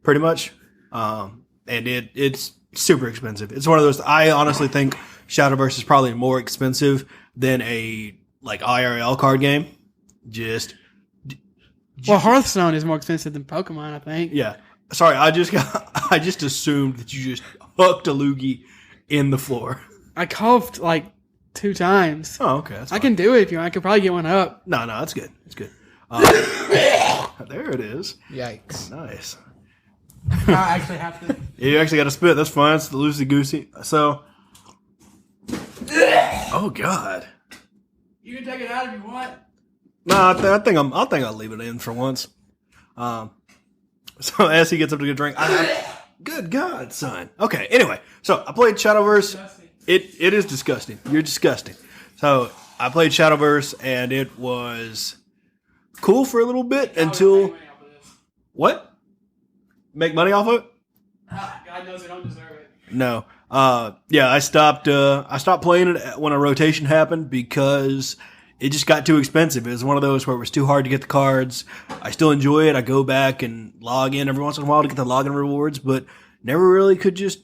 pretty much. And it's super expensive. It's one of those. I honestly think Shadowverse is probably more expensive than a like IRL card game. Well, Hearthstone is more expensive than Pokemon, I think. Yeah. Sorry, I just assumed that you just hooked a loogie in the floor. I coughed like 2 times. Oh, okay. That's I fine. can do it if you want. I could probably get one up. No, that's good. That's good. There it is. Yikes. Nice. I actually have to. You actually got to spit. That's fine. It's the loosey goosey. So. Oh God. You can take it out if you want. No, I think I'll leave it in for once. So as he gets up to get a drink, good God, son. Okay. Anyway, so I played Shadowverse. It is disgusting. You're disgusting. So I played Shadowverse, and it was cool for a little bit until what? Make money off of it? God knows I don't deserve it. No. Yeah, I stopped playing it when a rotation happened because it just got too expensive. It was one of those where it was too hard to get the cards. I still enjoy it. I go back and log in every once in a while to get the login rewards, but never really could just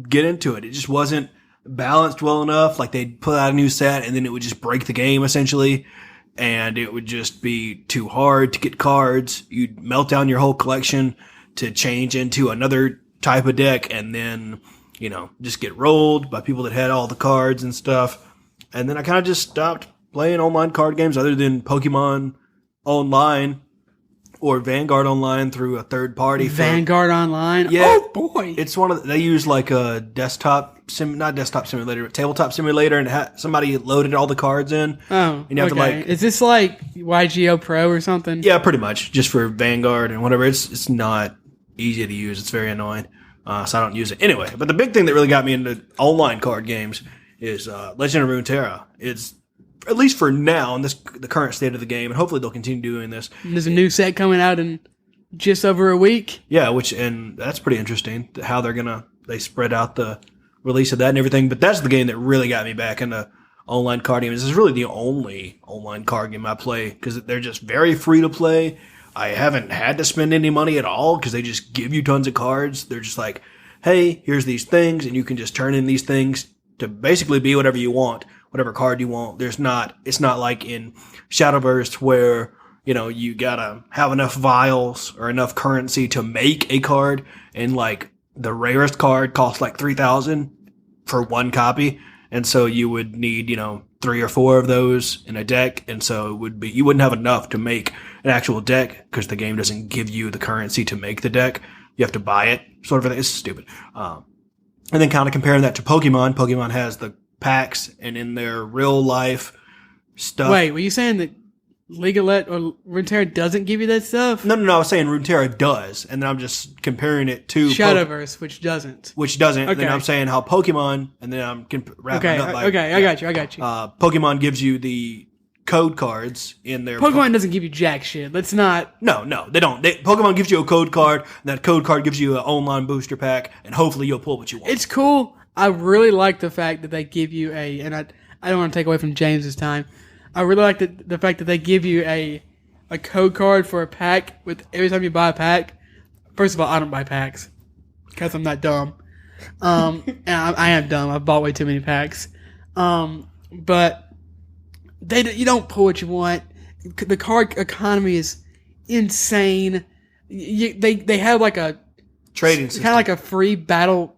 get into it. It just wasn't balanced well enough. Like they'd put out a new set and then it would just break the game essentially. And it would just be too hard to get cards. You'd melt down your whole collection to change into another type of deck and then, just get rolled by people that had all the cards and stuff. And then I kind of just stopped playing online card games other than Pokemon Online, or Vanguard Online through a third party. Vanguard Online. Yeah. Oh boy. It's they use like a not desktop simulator, but tabletop simulator, and somebody loaded all the cards in. Oh, and you have to like. Is this like YGO Pro or something? Yeah, pretty much, just for Vanguard and whatever. It's not easy to use. It's very annoying, so I don't use it anyway. But the big thing that really got me into online card games is Legend of Runeterra. It's at least for now in the current state of the game, and hopefully they'll continue doing this. And there's a new set coming out in just over a week. Yeah, and that's pretty interesting how they spread out the release of that and everything. But that's the game that really got me back into online card games. This is really the only online card game I play because they're just very free to play. I haven't had to spend any money at all because they just give you tons of cards. They're just like, hey, here's these things, and you can just turn in these things to basically be whatever you want, whatever card you want. It's not like in Shadowverse where, you gotta have enough vials or enough currency to make a card, and like the rarest card costs like 3,000 for one copy. And so you would need, 3 or 4 of those in a deck. And so you wouldn't have enough to make an actual deck because the game doesn't give you the currency to make the deck. You have to buy it, sort of thing. It's stupid. And then kind of comparing that to Pokemon. Pokemon has the packs, and in their real life stuff. Wait, were you saying that League of or Runeterra doesn't give you that stuff? No. I was saying Runeterra does, and then I'm just comparing it to Shadowverse, which doesn't. Okay. And then I'm saying how Pokemon, and then I'm wrapping it up. I got you. Pokemon gives you the code cards in their. Pokemon doesn't give you jack shit. Let's not. No, they don't. Pokemon gives you a code card, and that code card gives you an online booster pack, and hopefully you'll pull what you want. It's cool. I really like the fact that they give you and I don't want to take away from James's time. I really like the fact that they give you a code card for a pack with every time you buy a pack. First of all, I don't buy packs because I'm not dumb. And I am dumb. I've bought way too many packs. But you don't pull what you want. The card economy is insane. They have like a trading system, kind of like a free battle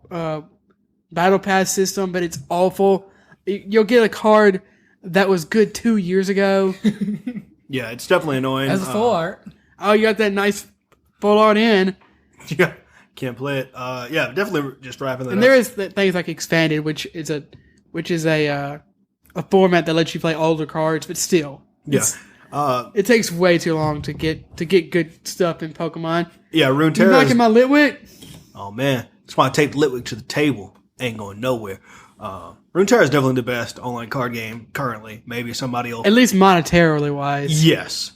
pass system, but it's awful. You'll get a card that was good 2 years ago. Yeah, it's definitely annoying. As a full art. Oh, you got that nice full art in. Yeah, can't play it. Yeah, definitely just wrapping that and up. there is things like Expanded, which is a format that lets you play older cards, but still, it takes way too long to get good stuff in Pokemon. Yeah, Runeterra. You knocking my Litwick? Oh man, that's why I take Litwick to the table. Ain't going nowhere. Runeterra is definitely the best online card game currently. Maybe somebody will. At least monetarily wise. Yes,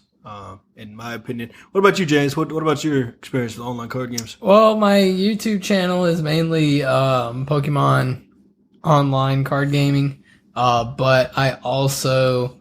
in my opinion. What about you, James? What about your experience with online card games? Well, my YouTube channel is mainly Pokemon online card gaming, but I also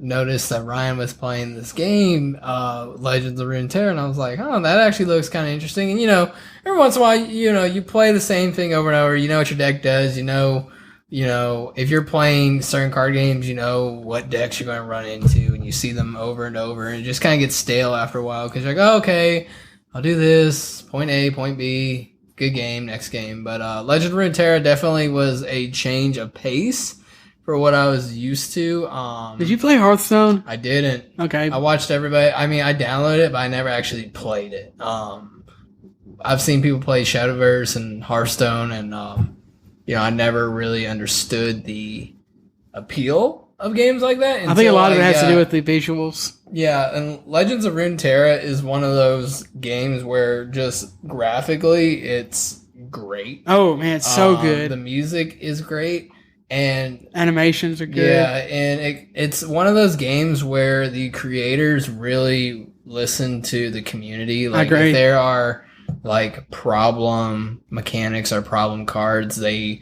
noticed that Ryan was playing this game, Legends of Runeterra, and I was like, oh, that actually looks kind of interesting. And, every once in a while, you play the same thing over and over. You know what your deck does. If you're playing certain card games, you know what decks you're going to run into, and you see them over and over, and it just kind of gets stale after a while because you're like, oh, okay, I'll do this, point A, point B, good game, next game. But Legend of Runeterra definitely was a change of pace for what I was used to. Did you play Hearthstone? I didn't. Okay. I watched everybody. I mean, I downloaded it, but I never actually played it. I've seen people play Shadowverse and Hearthstone, and I never really understood the appeal of games like that. I think a lot of it has to do with the visuals. Yeah, and Legends of Runeterra is one of those games where just graphically it's great. Oh man, it's so good. The music is great. And animations are good. Yeah, and it's one of those games where the creators really listen to the community. Like, if there are like problem mechanics or problem cards, they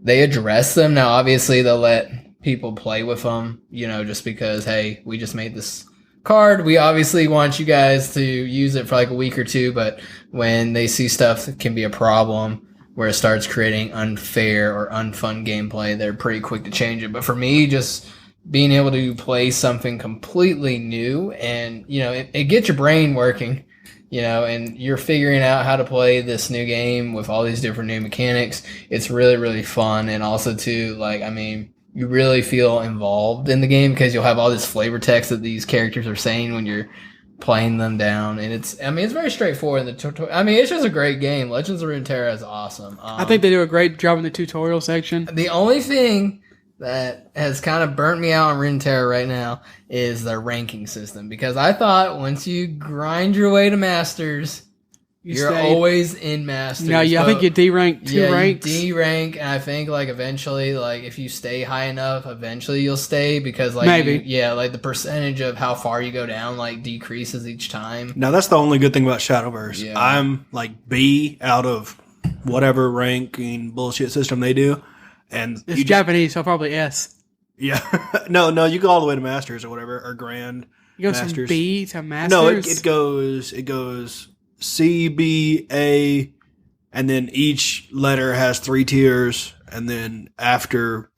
address them. Now, obviously, they'll let people play with them, just because, hey, we just made this card. We obviously want you guys to use it for like a week or two, but when they see stuff that can be a problem, where it starts creating unfair or unfun gameplay, they're pretty quick to change it. But for me, just being able to play something completely new and, it gets your brain working, and you're figuring out how to play this new game with all these different new mechanics. It's really, really fun. And also too, you really feel involved in the game because you'll have all this flavor text that these characters are saying when you're playing them down, and it's very straightforward in the tutorial. I mean, it's just a great game. Legends of Runeterra is awesome. I think they do a great job in the tutorial section. The only thing that has kind of burnt me out on Runeterra right now is the ranking system, because I thought once you grind your way to Masters, you're always in Masters. No, yeah, I think you D-rank 2 ranks. You D-rank, and I think, like, eventually, like, if you stay high enough, eventually you'll stay, because, like, Maybe. like, the percentage of how far you go down, like, decreases each time. Now, that's the only good thing about Shadowverse. Yeah. I'm, like, B out of whatever ranking bullshit system they do. And It's Japanese, so probably S. Yeah. No, you go all the way to Masters or whatever, or Grand You go Masters. from B to Masters? No, it goes C, B, A, and then each letter has 3 tiers, and then after,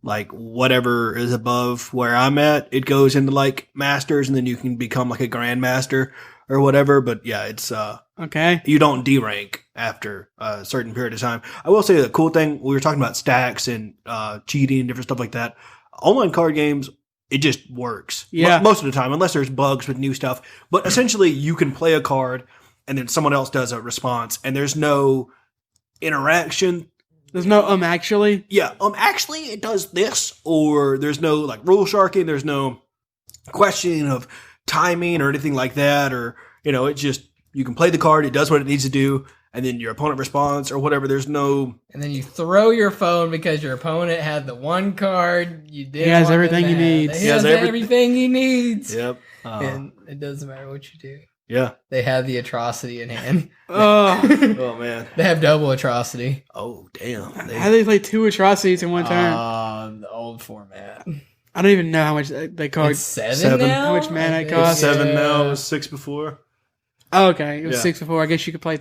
like, whatever is above where I'm at, it goes into, like, Masters, and then you can become, like, a Grandmaster or whatever, but yeah, it's, Okay. you don't D-rank after a certain period of time. I will say the cool thing, we were talking about stacks and cheating and different stuff like that. Online card games, it just works. Yeah. Most of the time, unless there's bugs with new stuff. But essentially, you can play a card, and then someone else does a response, and there's no interaction. There's no actually. Yeah, actually, it does this, or there's no, like, rule sharking, there's no questioning of timing or anything like that, or, you know, it just, you can play the card, it does what it needs to do, and then your opponent responds or whatever. There's no... And then you throw your phone because your opponent had the one card you did. He has everything he needs. He has everything he needs. Yep. And it doesn't matter what you do. Yeah. They have the atrocity in hand. Oh. Oh, man. They have double atrocity. Oh, damn. How do they play 2 atrocities in one turn? The old format. I don't even know how much they card. It's seven Seven. now? How much mana I it think. costs? 7 Yeah. now, it was 6 before. Oh, okay. It was Yeah. 6 before. I guess you could play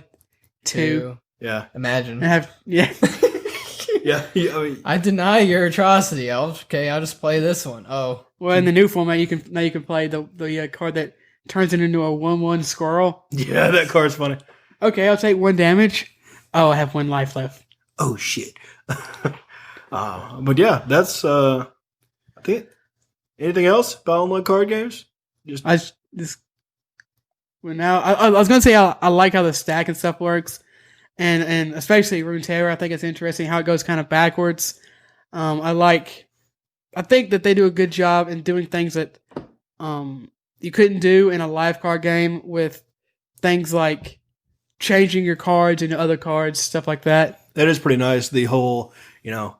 2. Yeah. Imagine. And have, yeah. Yeah. I mean, I deny your atrocity. I'll just play this one. Oh. Well, in the new format, you can play the card that turns it into a 1/1 squirrel. yeah, that card's funny. Okay, I'll take 1 damage. Oh, I have 1 life left. Oh, shit. But yeah, that's, I think, anything else about online card games? Well, now I was gonna say I like how the stack and stuff works, and especially Runeterra. I think it's interesting how it goes kind of backwards. I think that they do a good job in doing things that you couldn't do in a live card game, with things like changing your cards into other cards, stuff like that. That is pretty nice. The whole,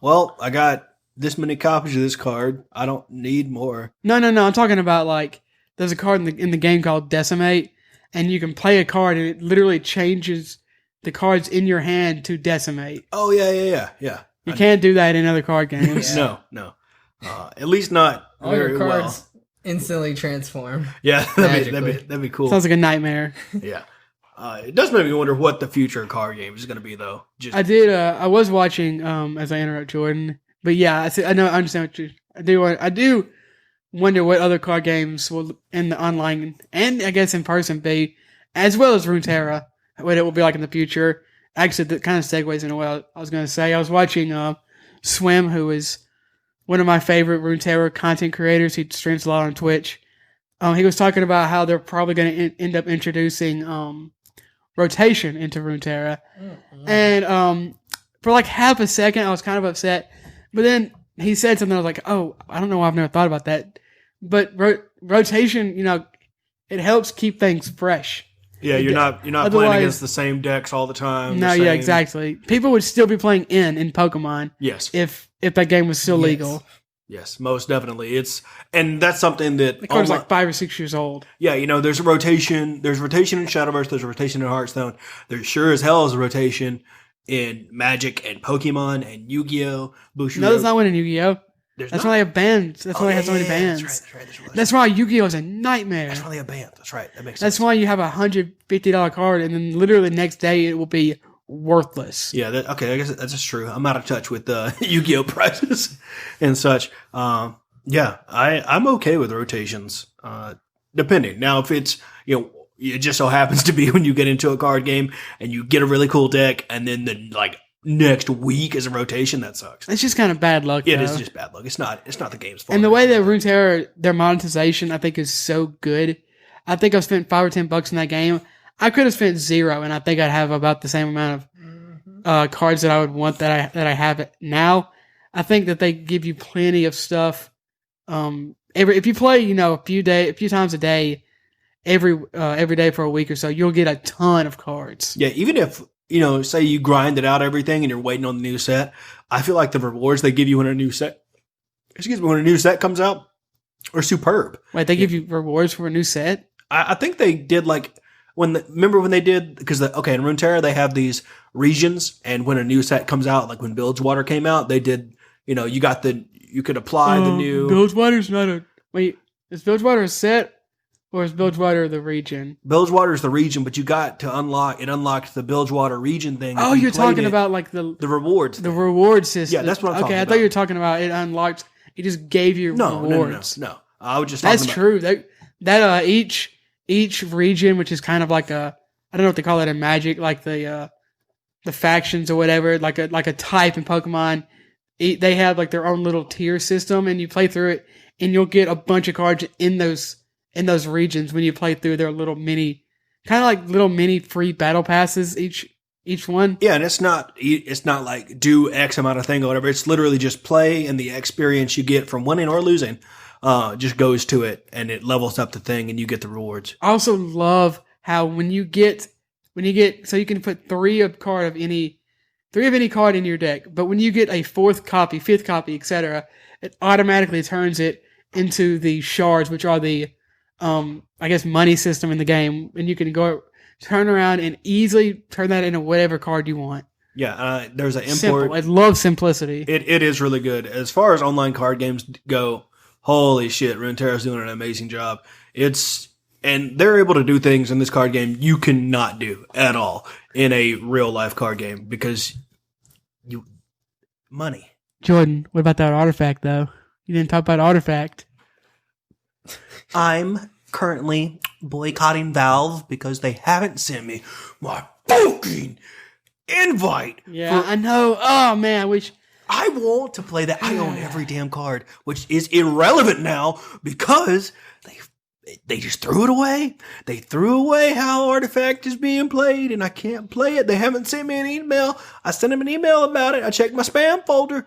well, I got this many copies of this card. I don't need more. No. I'm talking about, like, there's a card in the game called Decimate, and you can play a card and it literally changes the cards in your hand to Decimate. Oh, yeah. You can't do that in other card games. Yeah. No. At least not All very your well. cards instantly transform. Yeah, that'd Magically. be cool. Sounds like a nightmare. Yeah. It does make me wonder what the future of card games is going to be, though. Just I was watching, as I interrupt Jordan, but yeah, I understand what I do wonder what other card games will, in the online and I guess in person, be, as well as Runeterra, what it will be like in the future. Actually, that kind of segues into what I was going to say. I was watching Swim, who is one of my favorite Runeterra content creators. He streams a lot on Twitch. He was talking about how they're probably going to end up introducing rotation into Runeterra. Mm-hmm. And for like half a second, I was kind of upset. But then he said something, I was like, oh, I don't know why I've never thought about that. But rotation, it helps keep things fresh. yeah, you're not playing Otherwise- against the same decks all the time. No, the yeah, same- exactly. People would still be playing in Pokemon Yes, if that game was still Yes. legal. yes, most definitely. And that's something that The card's like 5 or 6 years old. yeah, there's a rotation. There's rotation in Shadowverse. There's a rotation in Hearthstone. There sure as hell is a rotation in Magic and Pokemon and Yu-Gi-Oh! Bushido. No, there's not one in Yu-Gi-Oh! There's That's not? why they have bans. That's why they have so many bans. That's right. That's why Yu-Gi-Oh! Is a nightmare. That's why they have bans. That's right. That makes sense. That's why you have a $150 card, and then literally the next day it will be worthless. Yeah, okay, I guess that's just true. I'm out of touch with Yu-Gi-Oh! Prices and such. Yeah, I'm okay with rotations, depending. Now, if it's, it just so happens to be when you get into a card game and you get a really cool deck, and then the next week is a rotation, that sucks. It's just kind of bad luck. It though. is just bad luck. It's not the game's fault. And the way that Runeterra, their monetization, I think, is so good. I think I've spent $5 or $10 in that game. I could have spent zero, and I think I'd have about the same amount of cards that I would want that I have now. I think that they give you plenty of stuff. If you play, a few times a day, every day for a week or so, you'll get a ton of cards. Yeah, even if say you grinded out everything and you're waiting on the new set, I feel like the rewards they give you when a new set comes out are superb. Wait, they give you rewards for a new set? I think they did like remember when they did, because in Runeterra they have these regions, and when a new set comes out, like when Bilgewater came out, they did, you could apply the new. Bilgewater's not a wait. Is Bilgewater a set or is Bilgewater the region? Bilgewater is the region, but you got to unlocked the Bilgewater region thing. Oh, you're talking about like the rewards. The reward system. Yeah, that's what I'm talking about. Okay, I thought you were talking about it unlocked. It just gave you rewards. No. I was just talking That's true. That each region, which is kind of like I don't know what they call it in Magic, like the factions or whatever, like a type in Pokemon. They have like their own little tier system, and you play through it, and you'll get a bunch of cards in those regions when you play through their little mini free battle passes each one. Yeah, and it's not like do X amount of thing or whatever. It's literally just play, and the experience you get from winning or losing just goes to it, and it levels up the thing, and you get the rewards. I also love how when you get so you can put three of any card in your deck, but when you get a fifth copy, etc., it automatically turns it into the shards, which are the money system in the game, and you can go turn around and easily turn that into whatever card you want. Yeah, there's an import. Simple. I love simplicity. It is really good. As far as online card games go, holy shit, Runeterra's doing an amazing job. And they're able to do things in this card game you cannot do at all in a real life card game because money. Jordan, what about that artifact though? You didn't talk about artifact. I'm currently boycotting Valve because they haven't sent me my fucking invite. Yeah, I know. Oh man, I want to play that. I own every damn card, which is irrelevant now because they just threw it away. They threw away how Artifact is being played, and I can't play it. They haven't sent me an email. I sent them an email about it. I checked my spam folder.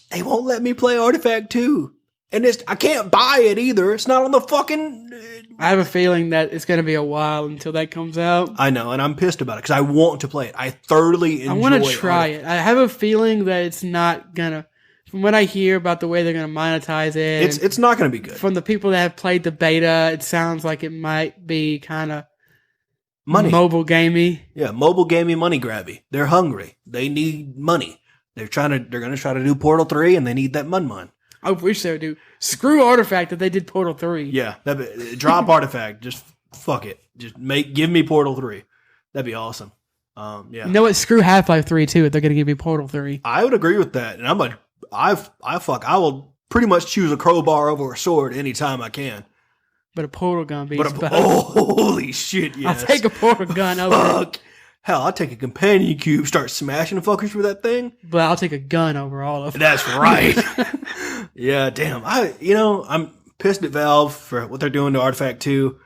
They won't let me play Artifact 2. And I can't buy it either. It's not on the fucking... I have a feeling that it's going to be a while until that comes out. I know, and I'm pissed about it because I want to play it. I thoroughly enjoy it. I want to try it. I have a feeling that it's not going to... From what I hear about the way they're going to monetize it... It's not going to be good. From the people that have played the beta, it sounds like it might be kind of... Money. Mobile gamey. Yeah, mobile gamey, money grabby. They're hungry. They need money. They're going to try to do Portal 3, and they need that money. I wish they would do. Screw Artifact that they did Portal 3. Yeah, drop Artifact. Just fuck it. Just give me Portal 3. That'd be awesome. Yeah. You know what? Screw Half-Life 3 too if they're going to give me Portal 3. I would agree with that. And I will pretty much choose a crowbar over a sword anytime I can. But a portal gun beats both. Holy shit, yes. I'll take a portal gun over. Fuck. Hell, I'll take a companion cube, start smashing fuckers with that thing. But I'll take a gun over all of them. That's right. Yeah, damn. I'm pissed at Valve for what they're doing to Artifact 2.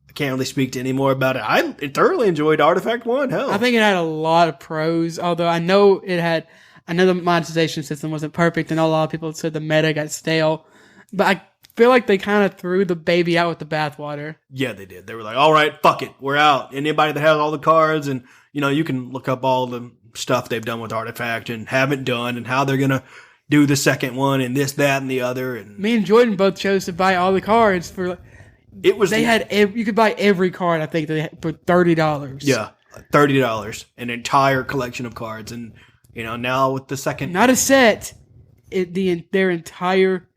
I can't really speak to any more about it. I thoroughly enjoyed Artifact 1. Hell. I think it had a lot of pros, although I know the monetization system wasn't perfect, and a lot of people said the meta got stale. But I feel like they kind of threw the baby out with the bathwater. Yeah, they did. They were like, all right, fuck it. We're out. Anybody that has all the cards, and, you can look up all the stuff they've done with Artifact and haven't done and how they're going to do the second one and this, that, and the other. And me and Jordan both chose to buy all the cards for... you could buy every card, I think, for $30. Yeah, $30. An entire collection of cards. And, now with the second... Not a set. Their entire...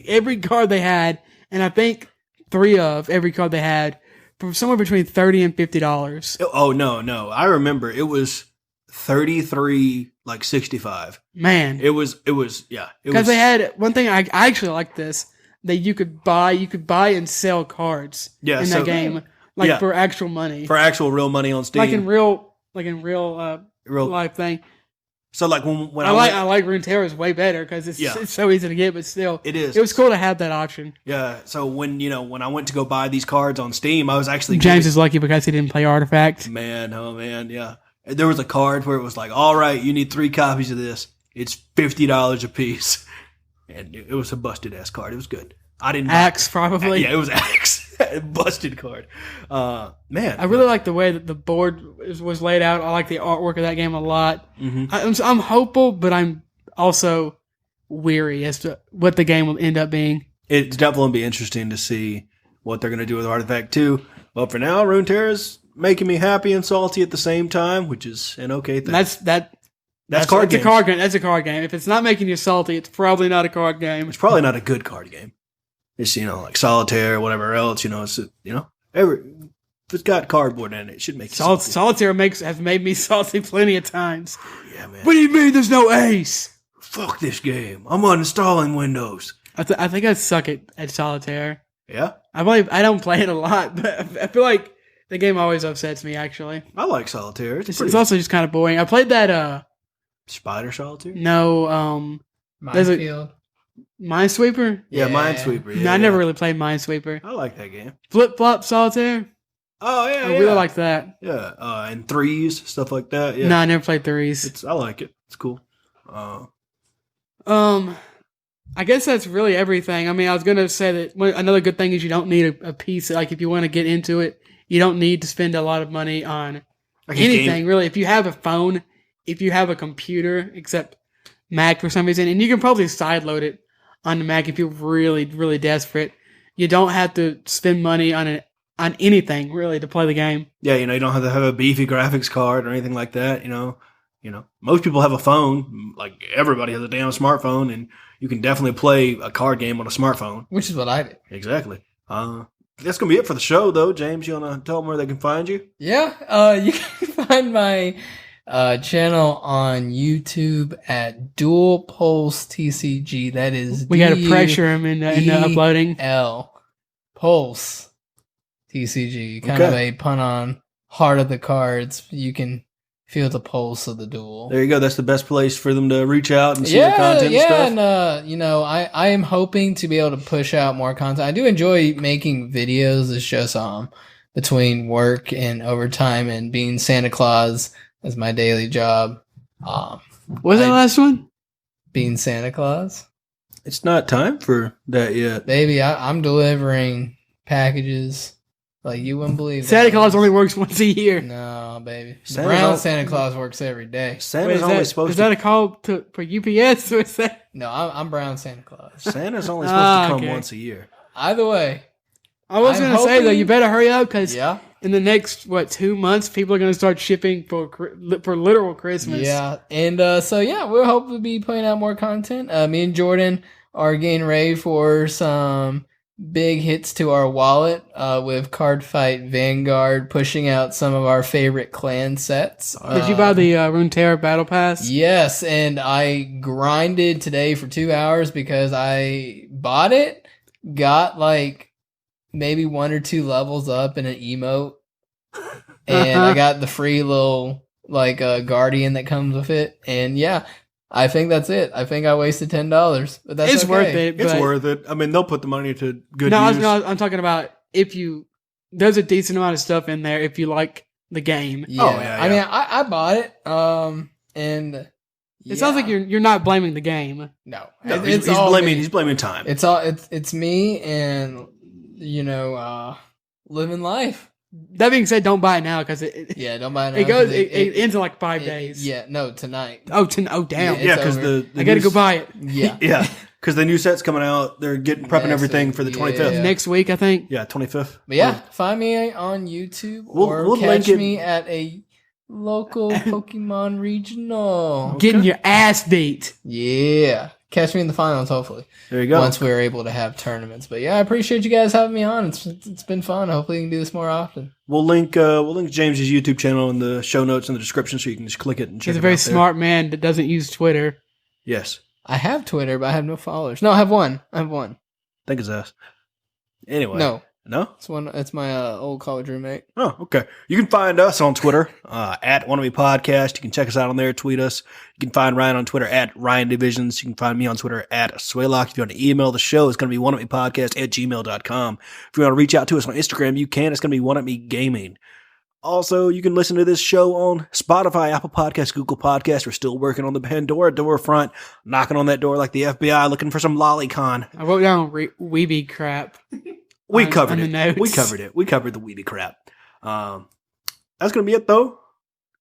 Every card they had, and I think 3 of every card they had, for somewhere between $30 and $50. Oh, no. I remember it was 33, like 65. Man. It was, yeah. Because they had, one thing, I actually like this, that you could buy and sell cards in that game. For actual money. For actual real money on Steam. Like in real life thing. So like when I like Runeterra's way better because it's so easy to get, but still, it is. It was cool to have that option. Yeah. So when I went to go buy these cards on Steam, I was actually James is lucky because he didn't play Artifact. Man, oh man, yeah. There was a card where it was like, all right, you need 3 copies of this. It's $50 a piece, and it was a busted ass card. It was good. I didn't Axe probably. Yeah, it was Axe. Busted card. Man, I really like the way that the board was laid out. I like the artwork of that game a lot. Mm-hmm. I'm hopeful, but I'm also weary as to what the game will end up being. It's definitely be interesting to see what they're going to do with Artifact 2. But for now, Runeterra's making me happy and salty at the same time, which is an okay thing. That's card a card game. That's a card game. If it's not making you salty, it's probably not a card game. It's probably not a good card game. It's, like Solitaire or whatever else, it's, if it's got cardboard in it, it should make you salty. Solitaire has made me salty plenty of times. Yeah, man. What do you mean there's no ace? Fuck this game. I'm uninstalling Windows. I think I suck at Solitaire. Yeah? I don't play it a lot, but I feel like the game always upsets me, actually. I like Solitaire. It's also just kind of boring. I played that, Spider Solitaire? No, Minefield. Minesweeper? Yeah, Minesweeper. Yeah, no, I never really played Minesweeper. I like that game. Flip Flop Solitaire? Oh, yeah, I really like that. Yeah, and Threes, stuff like that. Yeah. No, I never played Threes. I like it. It's cool. I guess that's really everything. I mean, I was going to say that another good thing is you don't need a piece. Like, if you want to get into it, you don't need to spend a lot of money on anything, really. If you have a phone, if you have a computer, except Mac for some reason, and you can probably sideload it on the Mac if you're really, really desperate. You don't have to spend money on anything, really, to play the game. Yeah, you don't have to have a beefy graphics card or anything like that, Most people have a phone. Like, everybody has a damn smartphone, and you can definitely play a card game on a smartphone. Which is what I did. Exactly. That's going to be it for the show, though. James, you want to tell them where they can find you? Yeah, you can find my channel on YouTube at Dual Pulse TCG. That is we got to pressure him into uploading. Pulse TCG. Kind of a pun on Heart of the Cards. You can feel the pulse of the duel. There you go. That's the best place for them to reach out and see your content and stuff. And I am hoping to be able to push out more content. I do enjoy making videos. It's just between work and overtime and being Santa Claus as my daily job. What was that last one? Being Santa Claus. It's not time for that yet. Baby, I'm delivering packages like you wouldn't believe. Santa Claus only works once a year. No, baby. Brown Santa Claus works every day. Santa's only supposed to... Is that a call for UPS? Or is that... No, I'm Brown Santa Claus. Santa's only supposed to come once a year. Either way. I was going to say, though, you better hurry up because in the next, 2 months, people are going to start shipping for literal Christmas. Yeah. And we'll hopefully be putting out more content. Me and Jordan are getting ready for some big hits to our wallet with Card Fight Vanguard, pushing out some of our favorite clan sets. Did you buy the Runeterra Battle Pass? Yes, and I grinded today for 2 hours because I bought it, got maybe 1 or 2 levels up in an emote, and I got the free little guardian that comes with it, and I think that's it. I think I wasted $10, but that's worth it. It's worth it. I mean, they'll put the money to good use. I'm talking about there's a decent amount of stuff in there if you like the game. Yeah. Oh, yeah. I mean, I bought it, and it sounds like you're not blaming the game. No, he's blaming time. It's me and living life. That being said, don't buy it now because don't buy it now. It ends in 5 days. Yeah, no, tonight. Oh, damn. Yeah, because I gotta go buy it. Yeah, yeah, because the new set's coming out. They're prepping everything for the 25th. Next week, I think. Yeah, 25th. But find me on YouTube or catch me at a local Pokemon regional. Getting your ass beat. Yeah. Catch me in the finals, hopefully. There you go. Once we're able to have tournaments. But I appreciate you guys having me on. It's been fun. Hopefully, we can do this more often. We'll link James's YouTube channel in the show notes in the description, so you can just click it and check it out. He's a very smart man that doesn't use Twitter. Yes, I have Twitter, but I have no followers. No, I have one. I think it's us. Anyway, no, No? It's my old college roommate. Oh, okay. You can find us on Twitter at Wannabe Podcast. You can check us out on there, tweet us. You can find Ryan on Twitter at Ryan Divisions. You can find me on Twitter at Swaylock. If you want to email the show, it's going to be wannabepodcast@gmail.com. If you want to reach out to us on Instagram, you can. It's going to be Wannabe Gaming. Also, you can listen to this show on Spotify, Apple Podcasts, Google Podcasts. We're still working on the Pandora door front, knocking on that door like the FBI, looking for some lolicon. I wrote down weeby crap. We on covered the it. notes. We covered it. We covered the weedy crap. That's going to be it, though.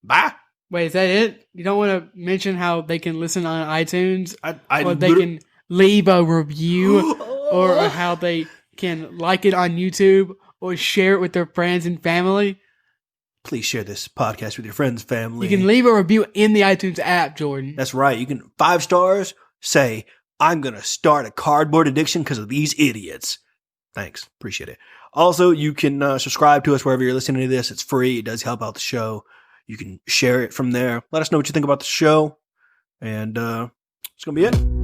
Bye. Wait, is that it? You don't want to mention how they can listen on iTunes, or they literally- can leave a review, or how they can like it on YouTube, or share it with their friends and family? Please share this podcast with your friends, family. You can leave a review in the iTunes app, Jordan. That's right. You can 5 stars. Say, I'm going to start a cardboard addiction because of these idiots. Thanks. Appreciate it. Also, you can subscribe to us wherever you're listening to this. It's free. It does help out the show. You can share it from there. Let us know what you think about the show. And it's going to be it.